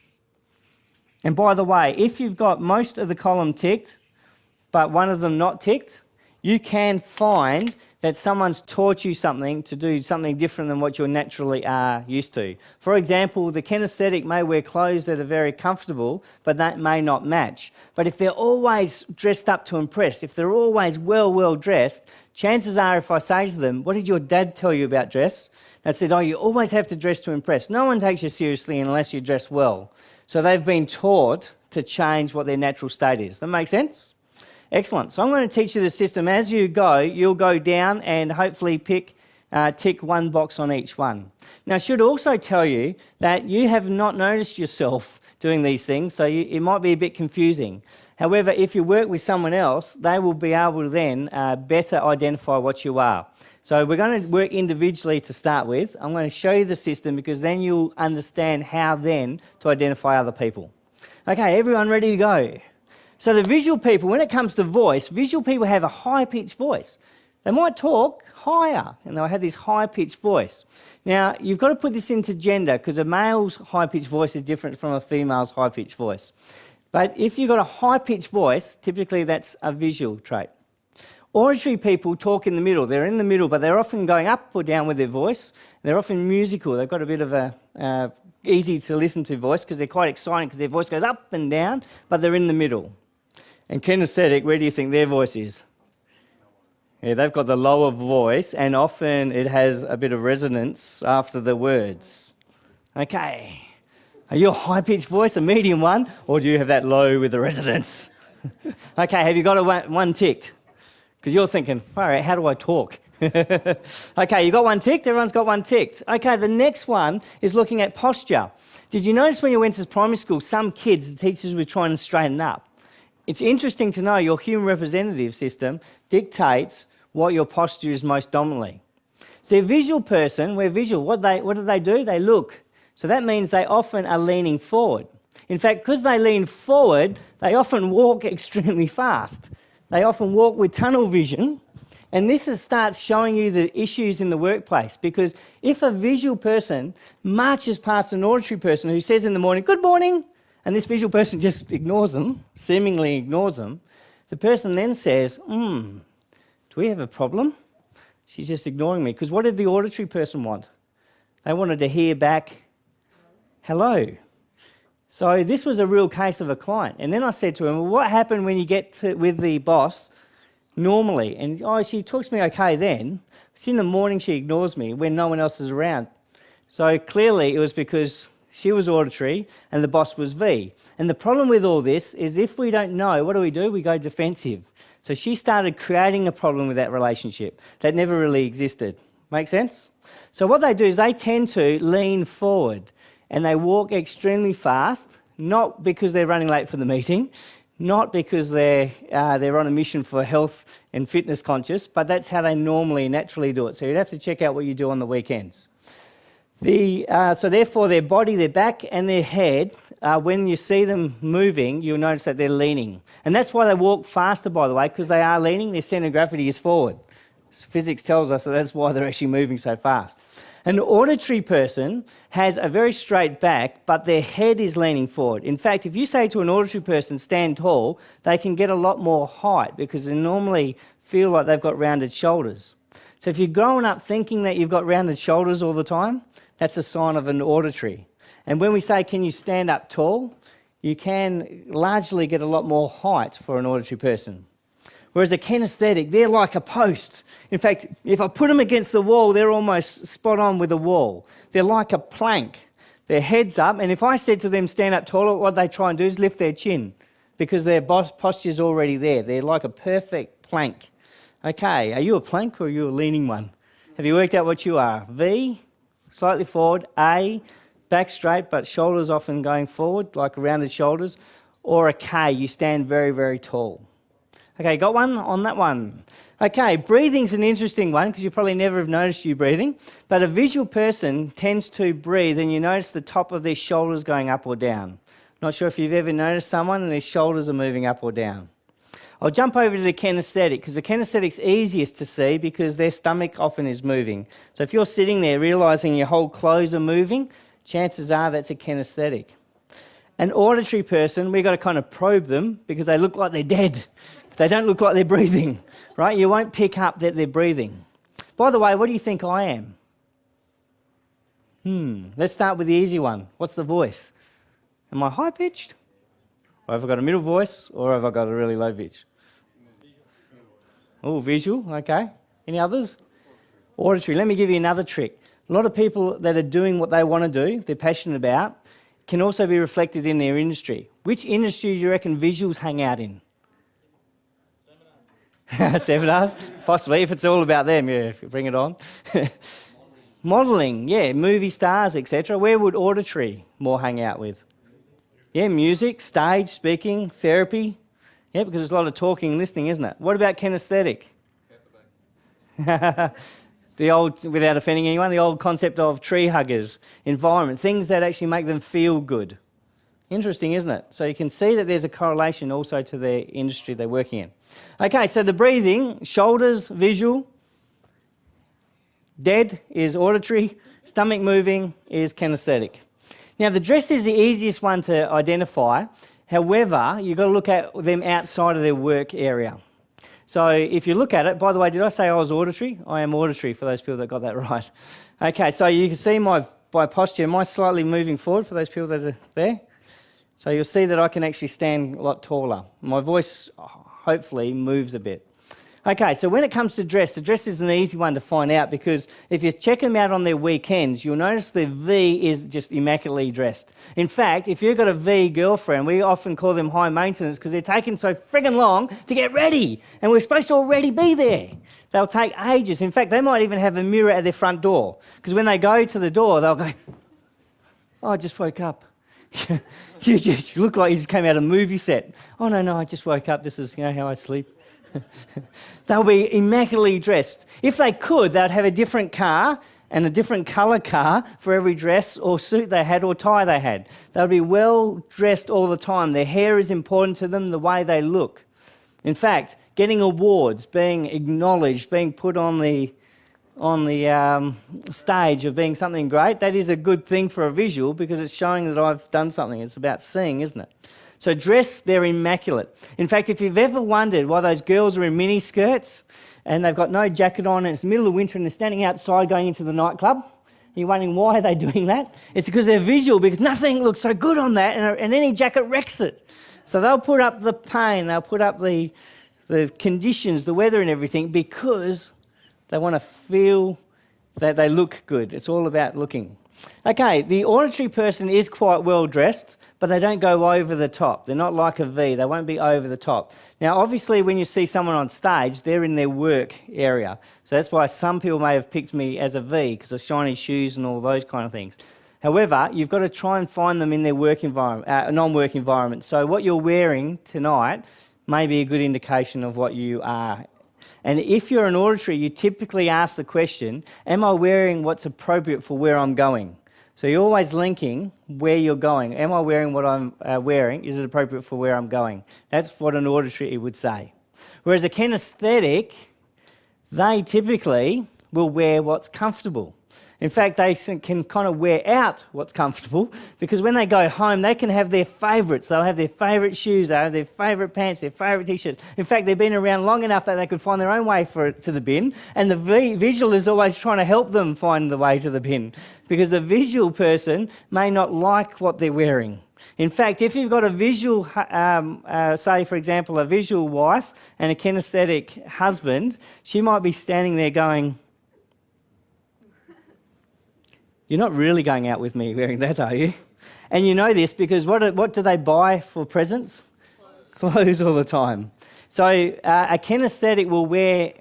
And by the way, if you've got most of the column ticked, but one of them not ticked, you can find that someone's taught you something to do something different than what you naturally are used to. For example, the kinesthetic may wear clothes that are very comfortable, but that may not match. But if they're always dressed up to impress, if they're always well dressed, chances are if I say to them, what did your dad tell you about dress? They said, oh, you always have to dress to impress. No one takes you seriously unless you dress well. So they've been taught to change what their natural state is. That make sense? Excellent. So I'm going to teach you the system. As you go, you'll go down and hopefully tick one box on each one. Now, I should also tell you that you have not noticed yourself doing these things, so it might be a bit confusing. However, if you work with someone else, they will be able to then better identify what you are. So we're going to work individually to start with. I'm going to show you the system because then you'll understand how then to identify other people. Okay, everyone ready to go? So the visual people, when it comes to voice, visual people have a high-pitched voice. They might talk higher and they'll have this high-pitched voice. Now, you've got to put this into gender because a male's high-pitched voice is different from a female's high-pitched voice. But if you've got a high-pitched voice, typically that's a visual trait. Auditory people talk in the middle. They're in the middle, but they're often going up or down with their voice. They're often musical. They've got a bit of a easy to listen to voice because they're quite exciting because their voice goes up and down, but they're in the middle. And kinesthetic, where do you think their voice is? Yeah, they've got the lower voice and often it has a bit of resonance after the words. Okay. Are you a high-pitched voice, a medium one, or do you have that low with the resonance? Okay, have you got one ticked? Because you're thinking, all right, how do I talk? Okay, you got one ticked? Everyone's got one ticked. Okay, the next one is looking at posture. Did you notice when you went to primary school, some kids, the teachers were trying to straighten up? It's interesting to know your human representative system dictates what your posture is most dominantly. See, a visual person, we're visual, what do they do? They look. So that means they often are leaning forward. In fact, because they lean forward, they often walk extremely fast. They often walk with tunnel vision, and this starts showing you the issues in the workplace, because if a visual person marches past an auditory person who says in the morning, good morning, and this visual person just ignores them, seemingly ignores them, the person then says, do we have a problem? She's just ignoring me. Because what did the auditory person want? They wanted to hear back, hello. So this was a real case of a client. And then I said to him, well, what happened when you get with the boss normally? And, she talks to me okay then. It's in the morning she ignores me when no one else is around. So clearly it was because she was auditory and the boss was V. And the problem with all this is if we don't know, what do? We go defensive. So she started creating a problem with that relationship that never really existed. Make sense? So what they do is they tend to lean forward and they walk extremely fast, not because they're running late for the meeting, not because they're on a mission for health and fitness conscious, but that's how they naturally do it. So you'd have to check out what you do on the weekends. So therefore their body, their back and their head, when you see them moving, you'll notice that they're leaning. And that's why they walk faster, by the way, because they are leaning. Their centre of gravity is forward. So physics tells us that that's why they're actually moving so fast. An auditory person has a very straight back, but their head is leaning forward. In fact, if you say to an auditory person, stand tall, they can get a lot more height because they normally feel like they've got rounded shoulders. So if you're growing up thinking that you've got rounded shoulders all the time, that's a sign of an auditory. And when we say, can you stand up tall, you can largely get a lot more height for an auditory person. Whereas a kinesthetic, they're like a post. In fact, if I put them against the wall, they're almost spot on with the wall. They're like a plank. Their head's up, and if I said to them, stand up taller, what they try and do is lift their chin because their posture's already there. They're like a perfect plank. Okay, are you a plank or are you a leaning one? Have you worked out what you are? V, slightly forward. A, back straight, but shoulders often going forward, like rounded shoulders. Or a K, you stand very, very tall. Okay, got one on that one. Okay, breathing's an interesting one because you probably never have noticed you breathing, but a visual person tends to breathe and you notice the top of their shoulders going up or down. Not sure if you've ever noticed someone and their shoulders are moving up or down. I'll jump over to the kinesthetic because the kinesthetic's easiest to see because their stomach often is moving. So if you're sitting there realising your whole clothes are moving, chances are that's a kinesthetic. An auditory person, we've got to kind of probe them because they look like they're dead. They don't look like they're breathing, right? You won't pick up that they're breathing. By the way, what do you think I am? Let's start with the easy one. What's the voice? Am I high-pitched? Or have I got a middle voice? Or have I got a really low pitch? Oh, visual, okay. Any others? Auditory. Let me give you another trick. A lot of people that are doing what they want to do, they're passionate about, can also be reflected in their industry. Which industry do you reckon visuals hang out in? Seminars? Possibly, if it's all about them, yeah, if you bring it on. Modelling, yeah, movie stars, etc. Where would auditory more hang out with? Yeah, music, stage, speaking, therapy. Yeah, because there's a lot of talking and listening, isn't it? What about kinesthetic? The old, without offending anyone, the old concept of tree huggers, environment, things that actually make them feel good. Interesting, isn't it? So you can see that there's a correlation also to the industry they're working in. Okay, so the breathing, shoulders, visual, dead is auditory, stomach moving is kinesthetic. Now the dress is the easiest one to identify. However, you've got to look at them outside of their work area. So if you look at it, by the way, did I say I was auditory? I am auditory for those people that got that right. Okay, so you can see my posture. Am I slightly moving forward for those people that are there? So you'll see that I can actually stand a lot taller. My voice hopefully moves a bit. Okay, so when it comes to dress, the dress is an easy one to find out because if you check them out on their weekends, you'll notice the V is just immaculately dressed. In fact, if you've got a V girlfriend, we often call them high maintenance because they're taking so friggin' long to get ready and we're supposed to already be there. They'll take ages. In fact, they might even have a mirror at their front door because when they go to the door, they'll go, oh, I just woke up. you look like you just came out of a movie set. Oh, no, I just woke up. This is how I sleep. They'll be immaculately dressed. If they could, they'd have a different car and a different colour car for every dress or suit they had or tie they had. They'll be well dressed all the time. Their hair is important to them, the way they look. In fact, getting awards, being acknowledged, being put on the stage of being something great, that is a good thing for a visual because it's showing that I've done something. It's about seeing, isn't it? So dress, they're immaculate. In fact, if you've ever wondered why those girls are in mini skirts and they've got no jacket on and it's the middle of winter and they're standing outside going into the nightclub, you're wondering why are they doing that? It's because they're visual, because nothing looks so good on that and any jacket wrecks it. So they'll put up the pain, they'll put up the conditions, the weather and everything because they want to feel that they look good. It's all about looking. Okay, the auditory person is quite well dressed, but they don't go over the top. They're not like a V. They won't be over the top. Now, obviously, when you see someone on stage, they're in their work area. So that's why some people may have picked me as a V, because of shiny shoes and all those kind of things. However, you've got to try and find them in their work environment, non-work environment. So what you're wearing tonight may be a good indication of what you are. And if you're an auditory, you typically ask the question, am I wearing what's appropriate for where I'm going? So you're always linking where you're going. Am I wearing what I'm wearing? Is it appropriate for where I'm going? That's what an auditory would say. Whereas a kinesthetic, they typically will wear what's comfortable. In fact, they can kind of wear out what's comfortable because when they go home, they can have their favourites. They'll have their favourite shoes, they'll have their favourite pants, their favourite t-shirts. In fact, they've been around long enough that they could find their own way to the bin, and the visual is always trying to help them find the way to the bin because the visual person may not like what they're wearing. In fact, if you've got a visual, say for example, a visual wife and a kinesthetic husband, she might be standing there going, "You're not really going out with me wearing that, are you?" And you know this because what do they buy for presents? Clothes all the time. So a kinesthetic will wear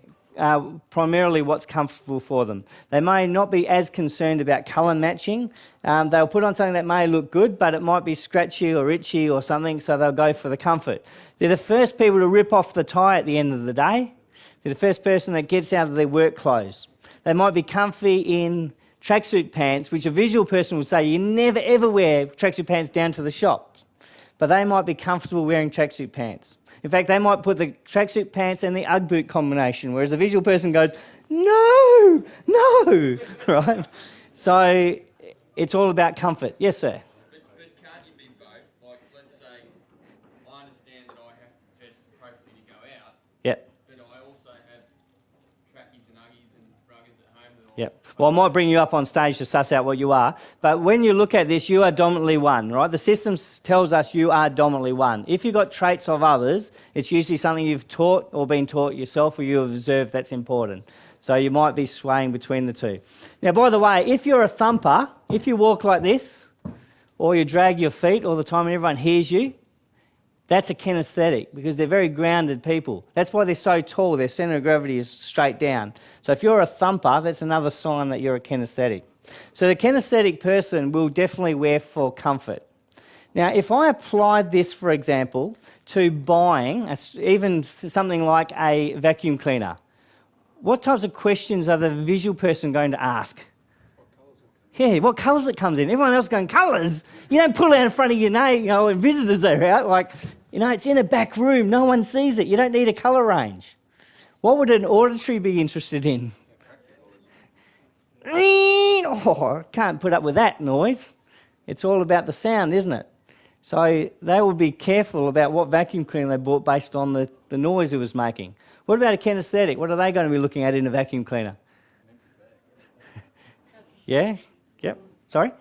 primarily what's comfortable for them. They may not be as concerned about colour matching. They'll put on something that may look good, but it might be scratchy or itchy or something, so they'll go for the comfort. They're the first people to rip off the tie at the end of the day. They're the first person that gets out of their work clothes. They might be comfy in tracksuit pants, which a visual person would say you never ever wear tracksuit pants down to the shop. But they might be comfortable wearing tracksuit pants. In fact, they might put the tracksuit pants and the Ugg boot combination, whereas a visual person goes, "No, no," right? So it's all about comfort. Yes, sir? But can't you be both? Like, let's say, I understand that I have to dress appropriately to go out, Yep. but I also have trackies and Uggies and ruggers at home that Yep. Well, I might bring you up on stage to suss out what you are. But when you look at this, you are dominantly one, right? The system tells us you are dominantly one. If you've got traits of others, it's usually something you've taught or been taught yourself or you have observed that's important. So you might be swaying between the two. Now, by the way, if you're a thumper, if you walk like this, or you drag your feet all the time and everyone hears you, that's a kinesthetic because they're very grounded people. That's why they're so tall. Their centre of gravity is straight down. So if you're a thumper, that's another sign that you're a kinesthetic. So the kinesthetic person will definitely wear for comfort. Now, if I applied this, for example, to buying even something like a vacuum cleaner, what types of questions are the visual person going to ask? Yeah, what colours it comes in. Everyone else going, "Colours? You don't pull it out in front of your name, when visitors are out. Like, it's in a back room. No one sees it. You don't need a colour range." What would an auditory be interested in? Oh, I can't put up with that noise. It's all about the sound, isn't it? So they will be careful about what vacuum cleaner they bought based on the noise it was making. What about a kinesthetic? What are they going to be looking at in a vacuum cleaner? Yeah? Yep. Sorry?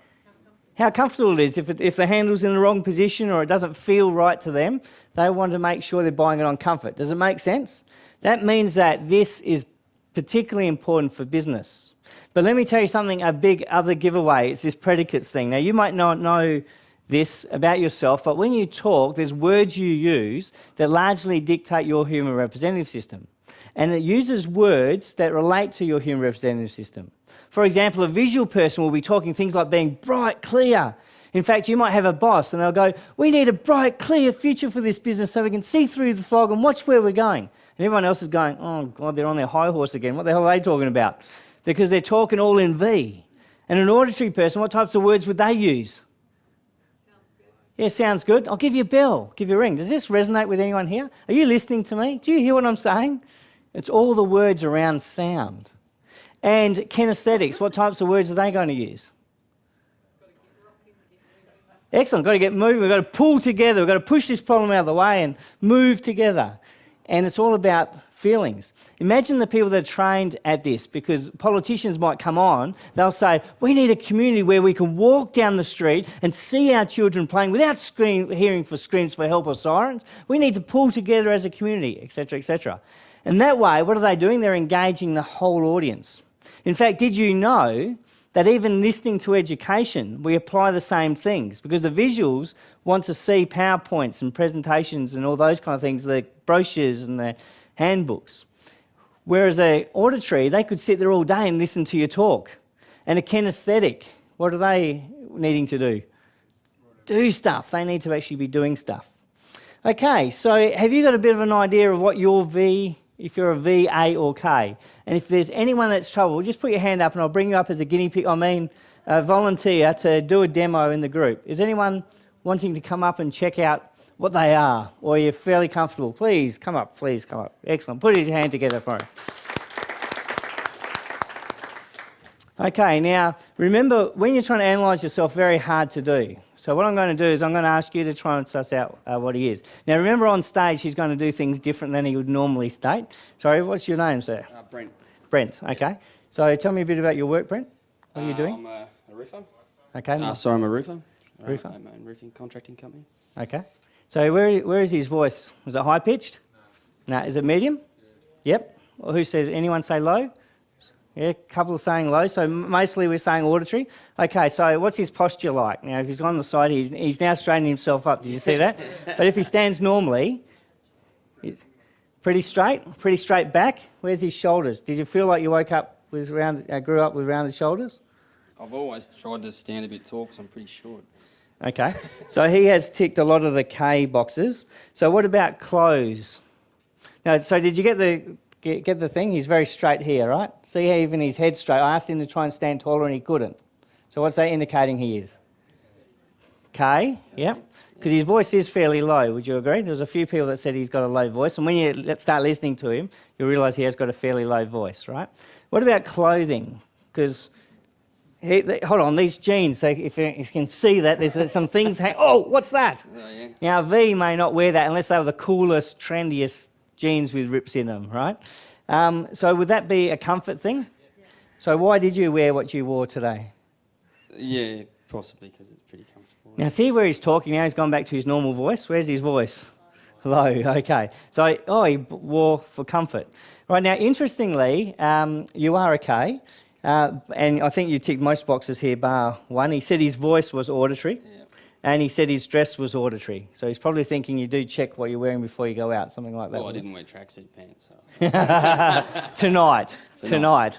How comfortable it is. If the handle's in the wrong position or it doesn't feel right to them, they want to make sure they're buying it on comfort. Does it make sense? That means that this is particularly important for business. But let me tell you something, a big other giveaway. It's this predicates thing. Now, you might not know this about yourself, but when you talk, there's words you use that largely dictate your human representative system. And it uses words that relate to your human representative system. For example, a visual person will be talking things like being bright, clear. In fact, you might have a boss and they'll go, "We need a bright, clear future for this business so we can see through the fog and watch where we're going." And everyone else is going, "Oh, God, they're on their high horse again. What the hell are they talking about?" Because they're talking all in V. And an auditory person, what types of words would they use? Yeah, sounds good. I'll give you a bell, give you a ring. Does this resonate with anyone here? Are you listening to me? Do you hear what I'm saying? It's all the words around sound. And kinesthetics, what types of words are they going to use? Excellent, got to get moving. We've got to pull together. We've got to push this problem out of the way and move together. And it's all about feelings. Imagine the people that are trained at this, because politicians might come on, they'll say, "We need a community where we can walk down the street and see our children playing without hearing for screams for help or sirens. We need to pull together as a community," etc., etc. And that way, what are they doing? They're engaging the whole audience. In fact, did you know that even listening to education, we apply the same things? Because the visuals want to see PowerPoints and presentations and all those kind of things, the brochures and the handbooks. Whereas an auditory, they could sit there all day and listen to your talk. And a kinesthetic, what are they needing to do? Do stuff. They need to actually be doing stuff. Okay, so have you got a bit of an idea of what your V if you're a V, A or K. And if there's anyone that's trouble, just put your hand up and I'll bring you up as a guinea pig, a volunteer to do a demo in the group. Is anyone wanting to come up and check out what they are? Or you're fairly comfortable? Please come up, please come up. Excellent. Put your hand together for him. Okay, now remember, when you're trying to analyse yourself, very hard to do. So what I'm going to do is I'm going to ask you to try and suss out what he is. Now remember, on stage he's going to do things different than he would normally state. Sorry, what's your name, sir? Brent. Brent, okay. So tell me a bit about your work, Brent. What are you doing? I'm a roofer. Okay. I'm a roofer. Roofer? I own my own roofing contracting company. Okay. So where is his voice? Was it high pitched? No. Is it medium? Yep. Well, who says? Anyone say low? Yeah, a couple are saying low. So mostly we're saying auditory. Okay. So what's his posture like? Now, if he's on the side, he's now straightening himself up. Did you see that? But if he stands normally, it's pretty straight back. Where's his shoulders? Did you feel like you woke up with grew up with rounded shoulders? I've always tried to stand a bit tall because I'm pretty short. Okay, so he has ticked a lot of the K boxes. So what about clothes? Now, so did you get the thing? He's very straight here, right? See how even his head's straight. I asked him to try and stand taller and he couldn't. So what's that indicating he is? K, yep. Because his voice is fairly low, would you agree? There was a few people that said he's got a low voice, and when you start listening to him, you'll realise he has got a fairly low voice, right? What about clothing? Because hold on, these jeans, so if you can see that, there's some things oh, what's that? Yeah. Now, V may not wear that unless they were the coolest, trendiest jeans with rips in them, right? So would that be a comfort thing? Yeah. So why did you wear what you wore today? Yeah, possibly because it's pretty comfortable. Now, see where he's talking now? He's gone back to his normal voice. Where's his voice? Low, okay. So, he wore for comfort. Right, now, interestingly, you are a K. And I think you ticked most boxes here, bar one. He said his voice was auditory, and he said his dress was auditory. So he's probably thinking you do check what you're wearing before you go out, something like that. Well, I didn't wear tracksuit pants. So. Tonight,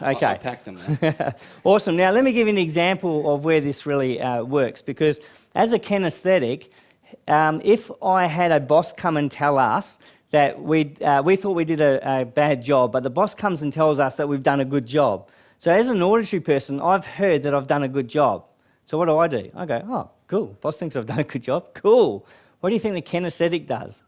okay. I packed them. Though. Awesome. Now, let me give you an example of where this really works, because as a kinesthetic, if I had a boss come and tell us that we thought we did a bad job, but the boss comes and tells us that we've done a good job. So as an auditory person, I've heard that I've done a good job. So what do? I go, oh, cool. Boss thinks I've done a good job. Cool. What do you think the kinesthetic does?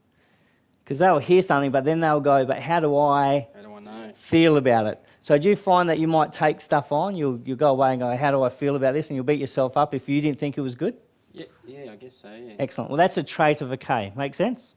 Because they'll hear something, but then they'll go, but how do I know? Feel about it? So do you find that you might take stuff on, you'll go away and go, how do I feel about this? And you'll beat yourself up if you didn't think it was good? Yeah, I guess so, yeah. Excellent. Well, that's a trait of a K. Make sense?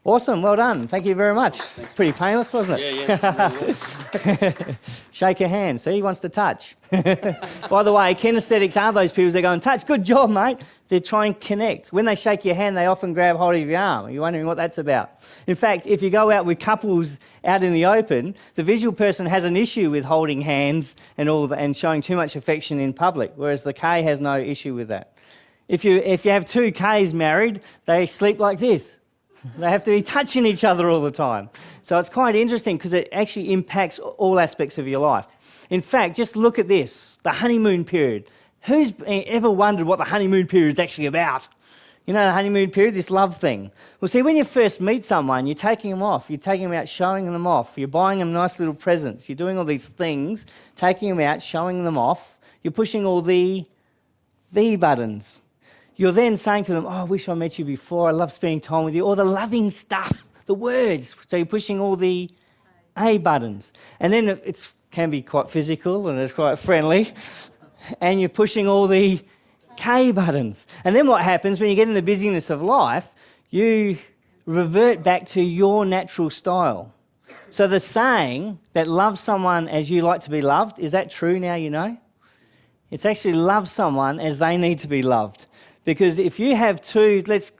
Awesome, well done. Thank you very much. Thanks. Pretty painless, wasn't it? Yeah. Shake your hand. See, he wants to touch. By the way, kinesthetics are those people that go and touch. Good job, mate. They try and connect. When they shake your hand, they often grab hold of your arm. You're wondering what that's about. In fact, if you go out with couples out in the open, the visual person has an issue with holding hands and showing too much affection in public, whereas the K has no issue with that. If you have two Ks married, they sleep like this. They have to be touching each other all the time. So it's quite interesting because it actually impacts all aspects of your life. In fact, just look at this, the honeymoon period. Who's ever wondered what the honeymoon period is actually about? You know, the honeymoon period, this love thing. Well, see, when you first meet someone, you're taking them off. You're taking them out, showing them off. You're buying them nice little presents. You're doing all these things, taking them out, showing them off. You're pushing all the V buttons. You're then saying to them, oh, I wish I met you before. I love spending time with you. All the loving stuff, the words. So you're pushing all the A buttons. And then it can be quite physical and it's quite friendly. And you're pushing all the K buttons. And then what happens when you get in the busyness of life, you revert back to your natural style. So the saying that love someone as you like to be loved, is that true now, you know? It's actually love someone as they need to be loved. Because if you have two, let's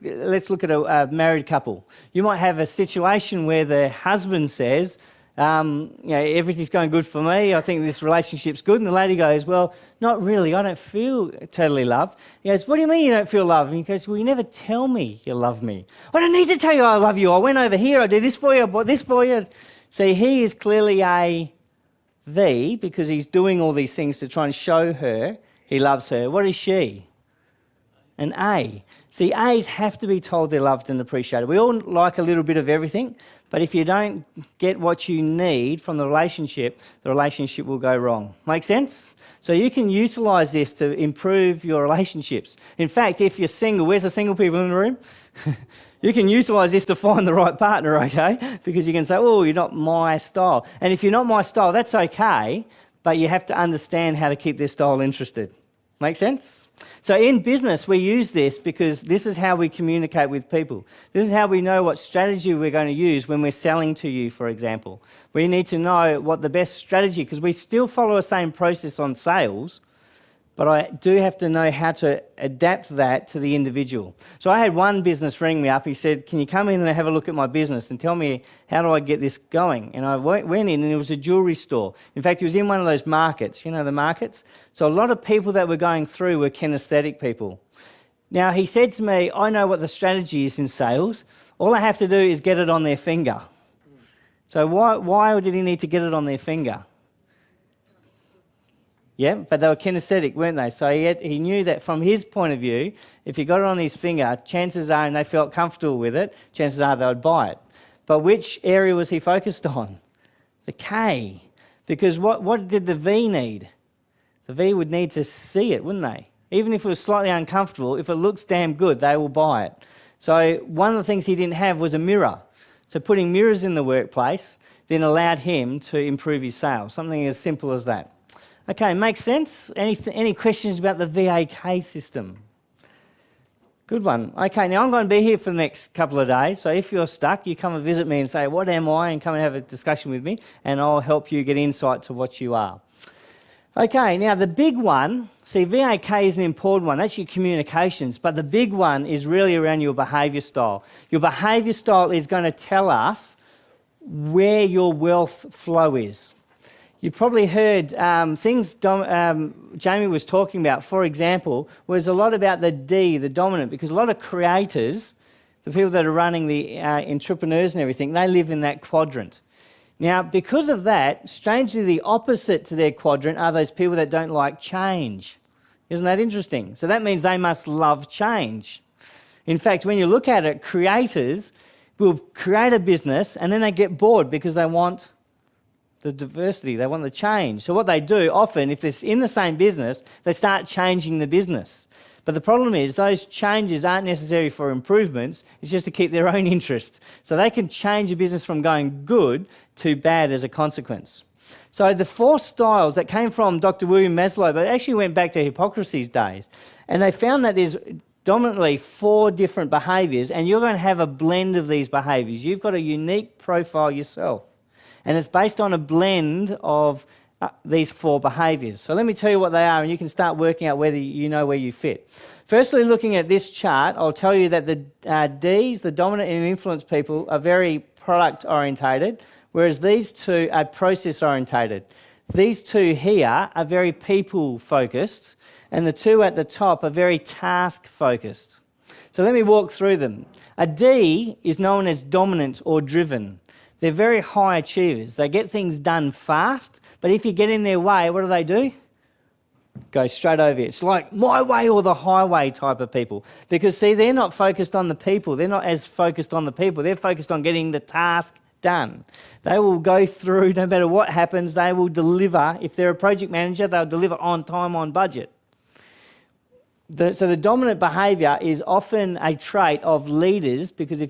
look at a married couple. You might have a situation where the husband says, everything's going good for me. I think this relationship's good. And the lady goes, well, not really. I don't feel totally loved. He goes, what do you mean you don't feel loved? And he goes, well, you never tell me you love me. I don't need to tell you I love you. I went over here. I did this for you. I bought this for you. See, he is clearly a V because he's doing all these things to try and show her he loves her. What is she? an A. See, A's have to be told they're loved and appreciated. We all like a little bit of everything, but if you don't get what you need from the relationship will go wrong. Make sense? So you can utilise this to improve your relationships. In fact, if you're single, where's the single people in the room? You can utilise this to find the right partner, okay? Because you can say, oh, you're not my style. And if you're not my style, that's okay, but you have to understand how to keep their style interested. Make sense? So in business, we use this because this is how we communicate with people. This is how we know what strategy we're going to use when we're selling to you, for example. We need to know what the best strategy, because we still follow the same process on sales, but I do have to know how to adapt that to the individual. So I had one business ring me up. He said, can you come in and have a look at my business and tell me how do I get this going? And I went in and it was a jewellery store. In fact, it was in one of those markets, you know, the markets. So a lot of people that were going through were kinesthetic people. Now, he said to me, I know what the strategy is in sales. All I have to do is get it on their finger. So why did he need to get it on their finger? Yeah, but they were kinesthetic, weren't they? So he knew that from his point of view, if he got it on his finger, chances are, and they felt comfortable with it, chances are they would buy it. But which area was he focused on? The K. Because what did the V need? The V would need to see it, wouldn't they? Even if it was slightly uncomfortable, if it looks damn good, they will buy it. So one of the things he didn't have was a mirror. So putting mirrors in the workplace then allowed him to improve his sales, something as simple as that. Okay, makes sense? Any questions about the VAK system? Good one. Okay, now I'm going to be here for the next couple of days, so if you're stuck, you come and visit me and say, what am I? And come and have a discussion with me, and I'll help you get insight to what you are. Okay, now the big one, see, VAK is an important one. That's your communications, but the big one is really around your behaviour style. Your behaviour style is going to tell us where your wealth flow is. You probably heard things Jamie was talking about, for example, was a lot about the D, the dominant, because a lot of creators, the people that are running the entrepreneurs and everything, they live in that quadrant. Now, because of that, strangely the opposite to their quadrant are those people that don't like change. Isn't that interesting? So that means they must love change. In fact, when you look at it, creators will create a business and then they get bored because they want the diversity, they want the change. So what they do often, if they're in the same business, they start changing the business. But the problem is those changes aren't necessary for improvements, it's just to keep their own interest. So they can change a business from going good to bad as a consequence. So the 4 styles that came from Dr. William Maslow, but actually went back to Hippocrates' days, and they found that there's dominantly 4 different behaviours, and you're going to have a blend of these behaviours. You've got a unique profile yourself. And it's based on a blend of these 4 behaviours. So let me tell you what they are, and you can start working out whether you know where you fit. Firstly, looking at this chart, I'll tell you that the Ds, the dominant and influence people, are very product orientated, whereas these 2 are process orientated. These 2 here are very people focused, and the 2 at the top are very task focused. So let me walk through them. A D is known as dominant or driven. They're very high achievers. They get things done fast, but if you get in their way, what do? Go straight over it. It's like my way or the highway type of people. Because, see, they're not focused on the people. They're not as focused on the people. They're focused on getting the task done. They will go through, no matter what happens, they will deliver. If they're a project manager, they'll deliver on time, on budget. So the dominant behaviour is often a trait of leaders, because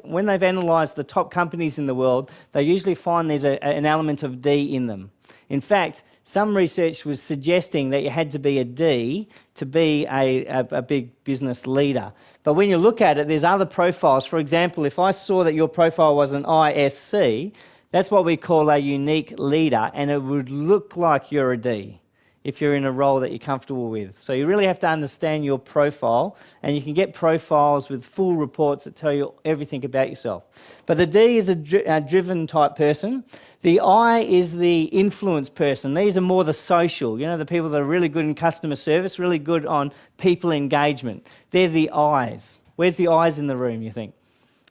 when they've analysed the top companies in the world, they usually find there's an element of D in them. In fact, some research was suggesting that you had to be a D to be a big business leader. But when you look at it, there's other profiles. For example, if I saw that your profile was an ISC, that's what we call a unique leader, and it would look like you're a D if you're in a role that you're comfortable with. So you really have to understand your profile, and you can get profiles with full reports that tell you everything about yourself. But the D is a driven type person. The I is the influence person. These are more the social, the people that are really good in customer service, really good on people engagement. They're the I's. Where's the I's in the room, you think?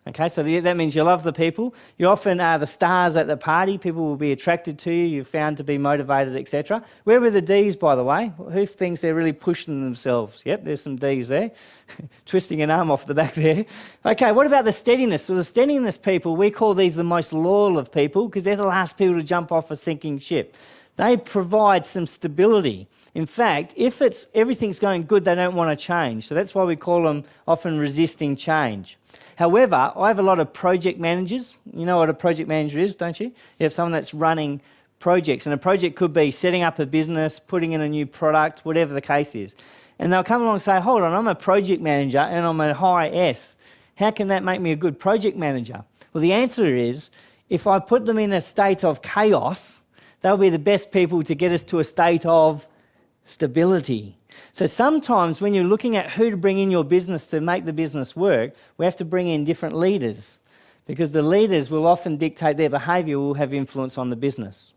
Okay, so that means you love the people. You often are the stars at the party. People will be attracted to you. You're found to be motivated, etc. Where were the D's, by the way? Who thinks they're really pushing themselves? Yep, there's some D's there. Twisting an arm off the back there. Okay, what about the steadiness? So the steadiness people, we call these the most loyal of people because they're the last people to jump off a sinking ship. They provide some stability. In fact, if everything's going good, they don't want to change. So that's why we call them often resisting change. However, I have a lot of project managers. You know what a project manager is, don't you? You have someone that's running projects, and a project could be setting up a business, putting in a new product, whatever the case is. And they'll come along and say, hold on, I'm a project manager and I'm a high S. How can that make me a good project manager? Well, the answer is, if I put them in a state of chaos, they'll be the best people to get us to a state of stability. So sometimes when you're looking at who to bring in your business to make the business work, we have to bring in different leaders because the leaders will often dictate their behaviour will have influence on the business.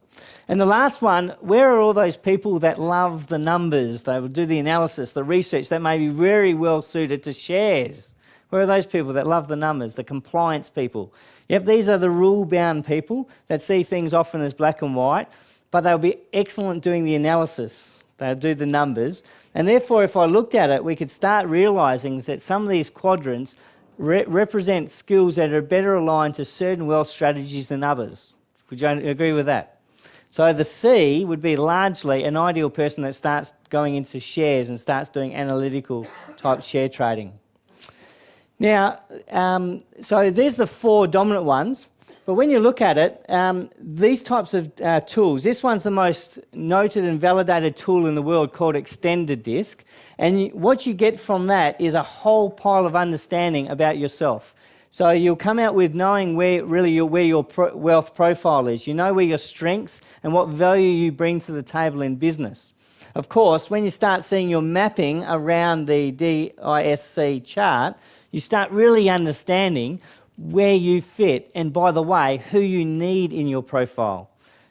And the last one, where are all those people that love the numbers? They will do the analysis, the research that may be very well suited to shares. Where are those people that love the numbers, the compliance people? Yep, these are the rule-bound people that see things often as black and white, but they'll be excellent doing the analysis. They'll do the numbers. And therefore, if I looked at it, we could start realising that some of these quadrants represent skills that are better aligned to certain wealth strategies than others. Would you agree with that? So the C would be largely an ideal person that starts going into shares and starts doing analytical type share trading. Now, so there's the four dominant ones. But when you look at it, these types of tools, this one's the most noted and validated tool in the world called Extended Disk. And what you get from that is a whole pile of understanding about yourself. So you'll come out with knowing where your wealth profile is. You know where your strengths and what value you bring to the table in business. Of course, when you start seeing your mapping around the DISC chart, you start really understanding where you fit, and by the way, who you need in your profile,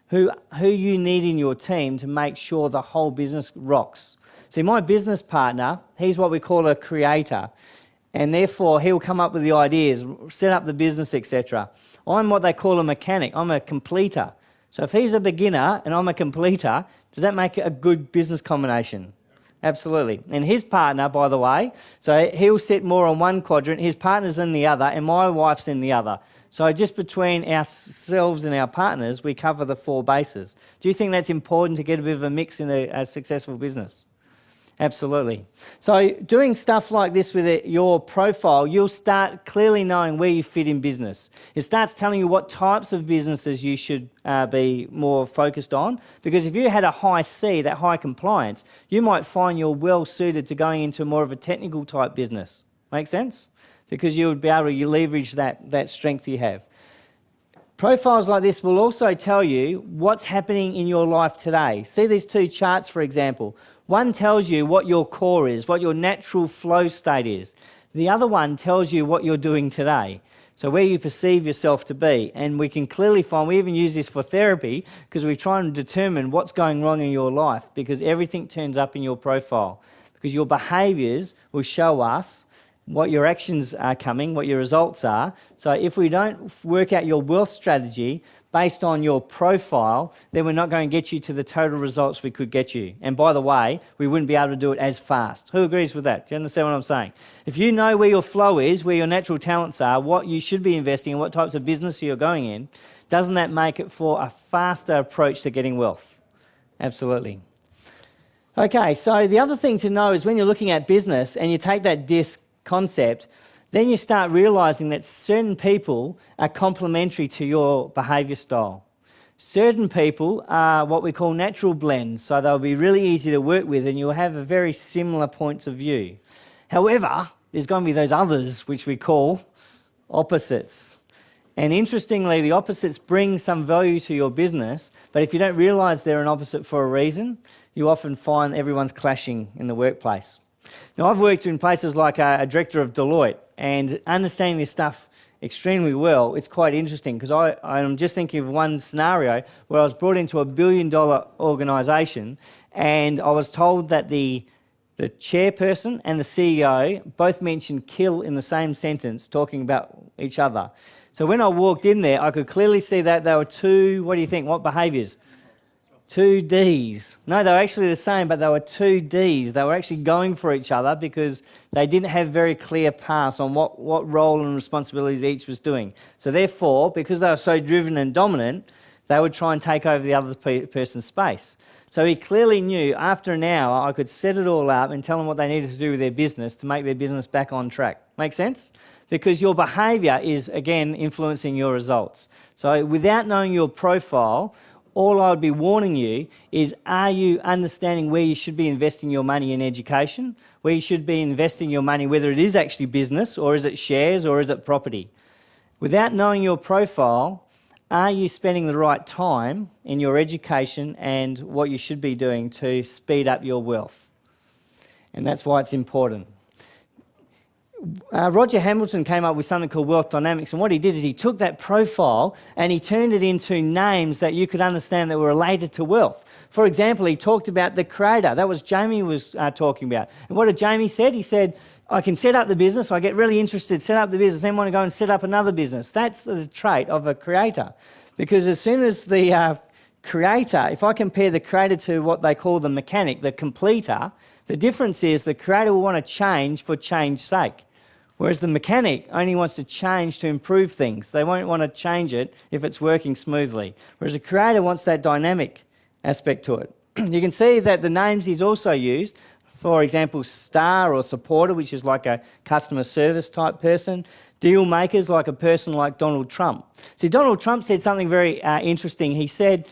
who you need in your team to make sure the whole business rocks. See, my business partner, he's what we call a creator, and therefore he'll come up with the ideas, set up the business, etc. I'm what they call a mechanic. I'm a completer. So if he's a beginner and I'm a completer, does that make it a good business combination? Absolutely. And his partner, by the way, so he'll sit more on one quadrant, his partner's in the other, and my wife's in the other. So just between ourselves and our partners, we cover the four bases. Do you think that's important to get a bit of a mix in a successful business? Absolutely. So doing stuff like this with your profile, you'll start clearly knowing where you fit in business. It starts telling you what types of businesses you should be more focused on. Because if you had a high C, that high compliance, you might find you're well suited to going into more of a technical type business. Make sense? Because you would be able to leverage that strength you have. Profiles like this will also tell you what's happening in your life today. See these two charts, for example. One tells you what your core is, what your natural flow state is. The other one tells you what you're doing today, so where you perceive yourself to be. And we can clearly find, we even use this for therapy, because we try and determine what's going wrong in your life, because everything turns up in your profile. Because your behaviours will show us what your actions are coming, what your results are. So if we don't work out your wealth strategy based on your profile, then we're not going to get you to the total results we could get you. And by the way, we wouldn't be able to do it as fast. Who agrees with that? Do you understand what I'm saying? If you know where your flow is, where your natural talents are, what you should be investing in, what types of business you're going in, doesn't that make it for a faster approach to getting wealth? Absolutely. Okay, so the other thing to know is when you're looking at business and you take that DISC concept, then you start realising that certain people are complementary to your behaviour style. Certain people are what we call natural blends, so they'll be really easy to work with and you'll have a very similar points of view. However, there's going to be those others which we call opposites. And interestingly, the opposites bring some value to your business, but if you don't realise they're an opposite for a reason, you often find everyone's clashing in the workplace. Now, I've worked in places like a director of Deloitte, and understanding this stuff extremely well, it's quite interesting because I'm just thinking of one scenario where I was brought into a $1 billion organisation and I was told that the The chairperson and the CEO both mentioned kill in the same sentence, talking about each other. So when I walked in there, I could clearly see that there were two, what do you think, what behaviours? Two Ds. No, they were actually the same, but they were two Ds. They were actually going for each other because they didn't have very clear paths on what role and responsibilities each was doing. So therefore, because they were so driven and dominant, they would try and take over the other person's space. So he clearly knew after an hour I could set it all up and tell them what they needed to do with their business to make their business back on track. Make sense? Because your behaviour is, again, influencing your results. So without knowing your profile, all I would be warning you is, are you understanding where you should be investing your money in education, where you should be investing your money, whether it is actually business or is it shares or is it property? Without knowing your profile, are you spending the right time in your education and what you should be doing to speed up your wealth? And that's why it's important. Roger Hamilton came up with something called wealth dynamics, and what he did is he took that profile and he turned it into names that you could understand that were related to wealth. For example, he talked about the creator. That was Jamie was talking about. And what did Jamie said? He said, I can set up the business, I get really interested, set up the business, then want to go and set up another business. That's the trait of a creator. Because as soon as the creator, if I compare the creator to what they call the mechanic, the completer, the difference is the creator will want to change for change's sake. Whereas the mechanic only wants to change to improve things. They won't want to change it if it's working smoothly. Whereas the creator wants that dynamic aspect to it. You can see that the names he's also used, for example, star or supporter, which is like a customer service type person. Deal makers, like a person like Donald Trump. See, Donald Trump said something very interesting. He said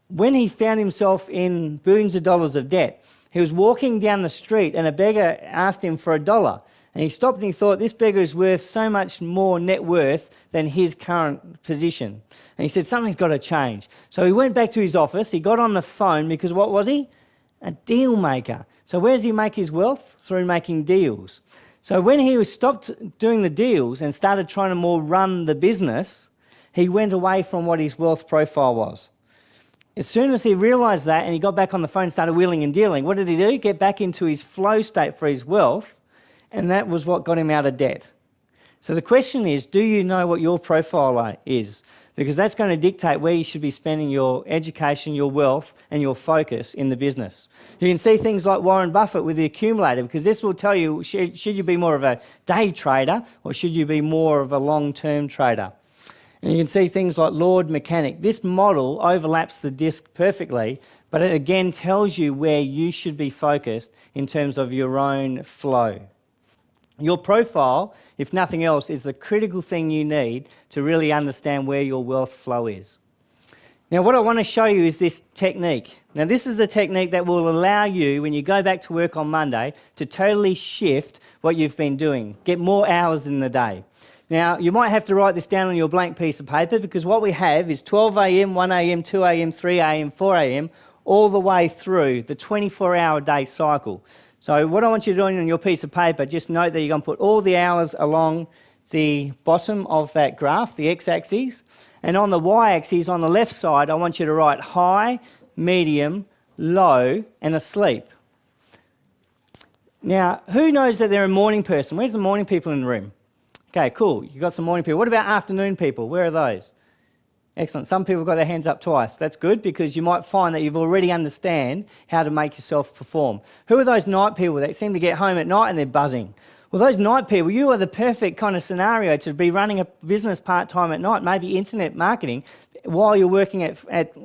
when he found himself in billions of dollars of debt, he was walking down the street and a beggar asked him for $1. And he stopped and he thought, this beggar is worth so much more net worth than his current position. And he said, something's got to change. So he went back to his office, he got on the phone because what was he? A deal maker. So where does he make his wealth? Through making deals. So when he was stopped doing the deals and started trying to more run the business, he went away from what his wealth profile was. As soon as he realised that and he got back on the phone and started wheeling and dealing, what did he do? Get back into his flow state for his wealth. And that was what got him out of debt. So the question is, do you know what your profile is? Because that's going to dictate where you should be spending your education, your wealth, and your focus in the business. You can see things like Warren Buffett with the accumulator, because this will tell you, should you be more of a day trader or should you be more of a long-term trader? And you can see things like Lord Mechanic. This model overlaps the disc perfectly, but it again tells you where you should be focused in terms of your own flow. Your profile, if nothing else, is the critical thing you need to really understand where your wealth flow is. Now, what I want to show you is this technique. Now, this is a technique that will allow you, when you go back to work on Monday, to totally shift what you've been doing, get more hours in the day. Now, you might have to write this down on your blank piece of paper because what we have is 12 a.m, 1 a.m, 2 a.m, 3 a.m, 4 a.m, all the way through the 24-hour day cycle. So what I want you to do on your piece of paper, just note that you're going to put all the hours along the bottom of that graph, the x-axis, and on the y-axis on the left side, I want you to write high, medium, low, and asleep. Now, who knows that they're a morning person? Where's the morning people in the room? Okay, cool. You've got some morning people. What about afternoon people? Where are those? Excellent. Some people got their hands up twice. That's good because you might find that you've already understand how to make yourself perform. Who are those night people that seem to get home at night and they're buzzing? Well, those night people, you are the perfect kind of scenario to be running a business part-time at night, maybe internet marketing, while you're working at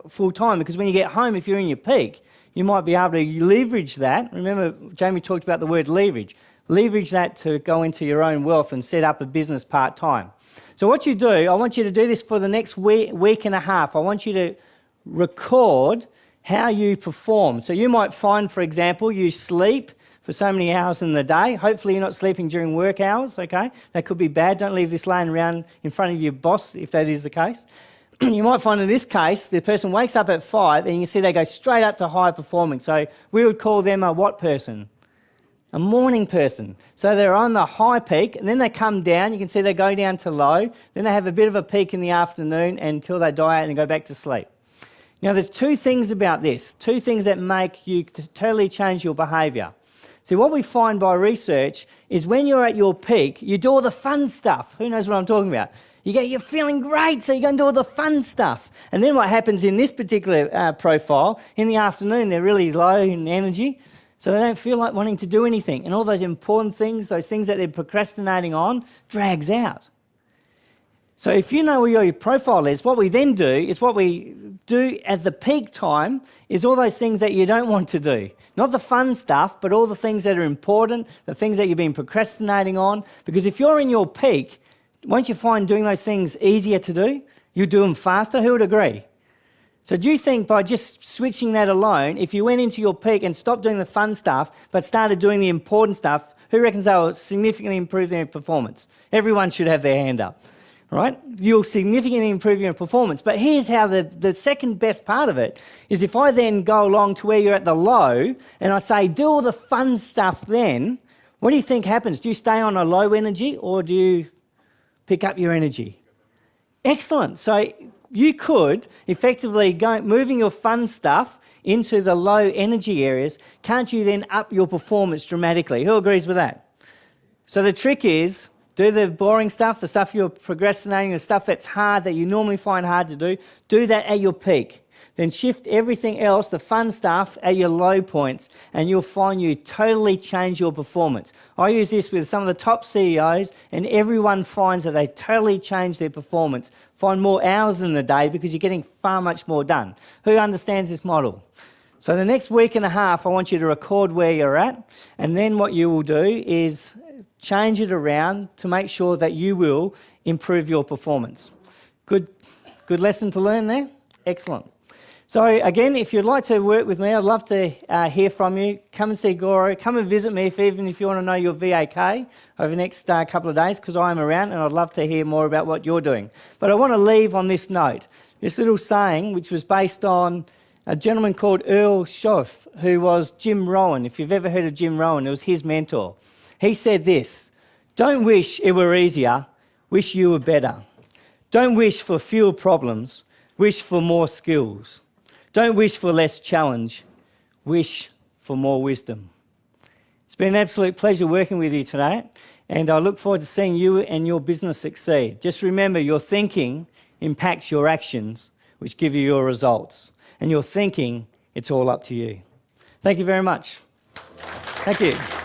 full-time. Because when you get home, if you're in your peak, you might be able to leverage that. Remember, Jamie talked about the word leverage. Leverage that to go into your own wealth and set up a business part-time. So what you do, I want you to do this for the next week and a half. I want you to record how you perform. So you might find, for example, you sleep for so many hours in the day. Hopefully you're not sleeping during work hours, okay? That could be bad. Don't leave this laying around in front of your boss if that is the case. You might find in this case, the person wakes up at 5 and you can see they go straight up to high performing. So we would call them a what person? A morning person. So they're on the high peak and then they come down. You can see they go down to low. Then they have a bit of a peak in the afternoon until they die out and go back to sleep. Now, there's two things about this, two things that make you totally change your behaviour. See, what we find by research is when you're at your peak, you do all the fun stuff. Who knows what I'm talking about? You're feeling great, so you're going to do all the fun stuff. And then what happens in this particular profile, in the afternoon, they're really low in energy, so they don't feel like wanting to do anything. And all those important things, those things that they're procrastinating on, drags out. So if you know where your profile is, what we then do is what we do at the peak time is all those things that you don't want to do. Not the fun stuff, but all the things that are important, the things that you've been procrastinating on. Because if you're in your peak, won't you find doing those things easier to do? You do them faster? Who would agree? So do you think by just switching that alone, if you went into your peak and stopped doing the fun stuff, but started doing the important stuff, who reckons that will significantly improve their performance? Everyone should have their hand up. Right? You'll significantly improve your performance. But here's how the second best part of it is if I then go along to where you're at the low and I say, do all the fun stuff then, what do you think happens? Do you stay on a low energy or do you pick up your energy? Excellent. So you could effectively go moving your fun stuff into the low energy areas. Can't you then up your performance dramatically? Who agrees with that? So the trick is, do the boring stuff, the stuff you're procrastinating, the stuff that's hard, that you normally find hard to do that at your peak. Then shift everything else, the fun stuff, at your low points, and you'll find you totally change your performance. I use this with some of the top CEOs, and everyone finds that they totally change their performance, find more hours in the day because you're getting far much more done. Who understands this model? So the next week and a half, I want you to record where you're at, and then what you will do is change it around to make sure that you will improve your performance. Good lesson to learn there? Excellent. So again, if you'd like to work with me, I'd love to hear from you. Come and see Goro. Come and visit me even if you want to know your VAK over the next couple of days, because I'm around and I'd love to hear more about what you're doing. But I want to leave on this note, this little saying which was based on a gentleman called Earl Schoff, who was Jim Rohn. If you've ever heard of Jim Rohn, it was his mentor. He said this: don't wish it were easier, wish you were better. Don't wish for fewer problems, wish for more skills. Don't wish for less challenge, wish for more wisdom. It's been an absolute pleasure working with you today, and I look forward to seeing you and your business succeed. Just remember, your thinking impacts your actions, which give you your results. And your thinking, it's all up to you. Thank you very much. Thank you.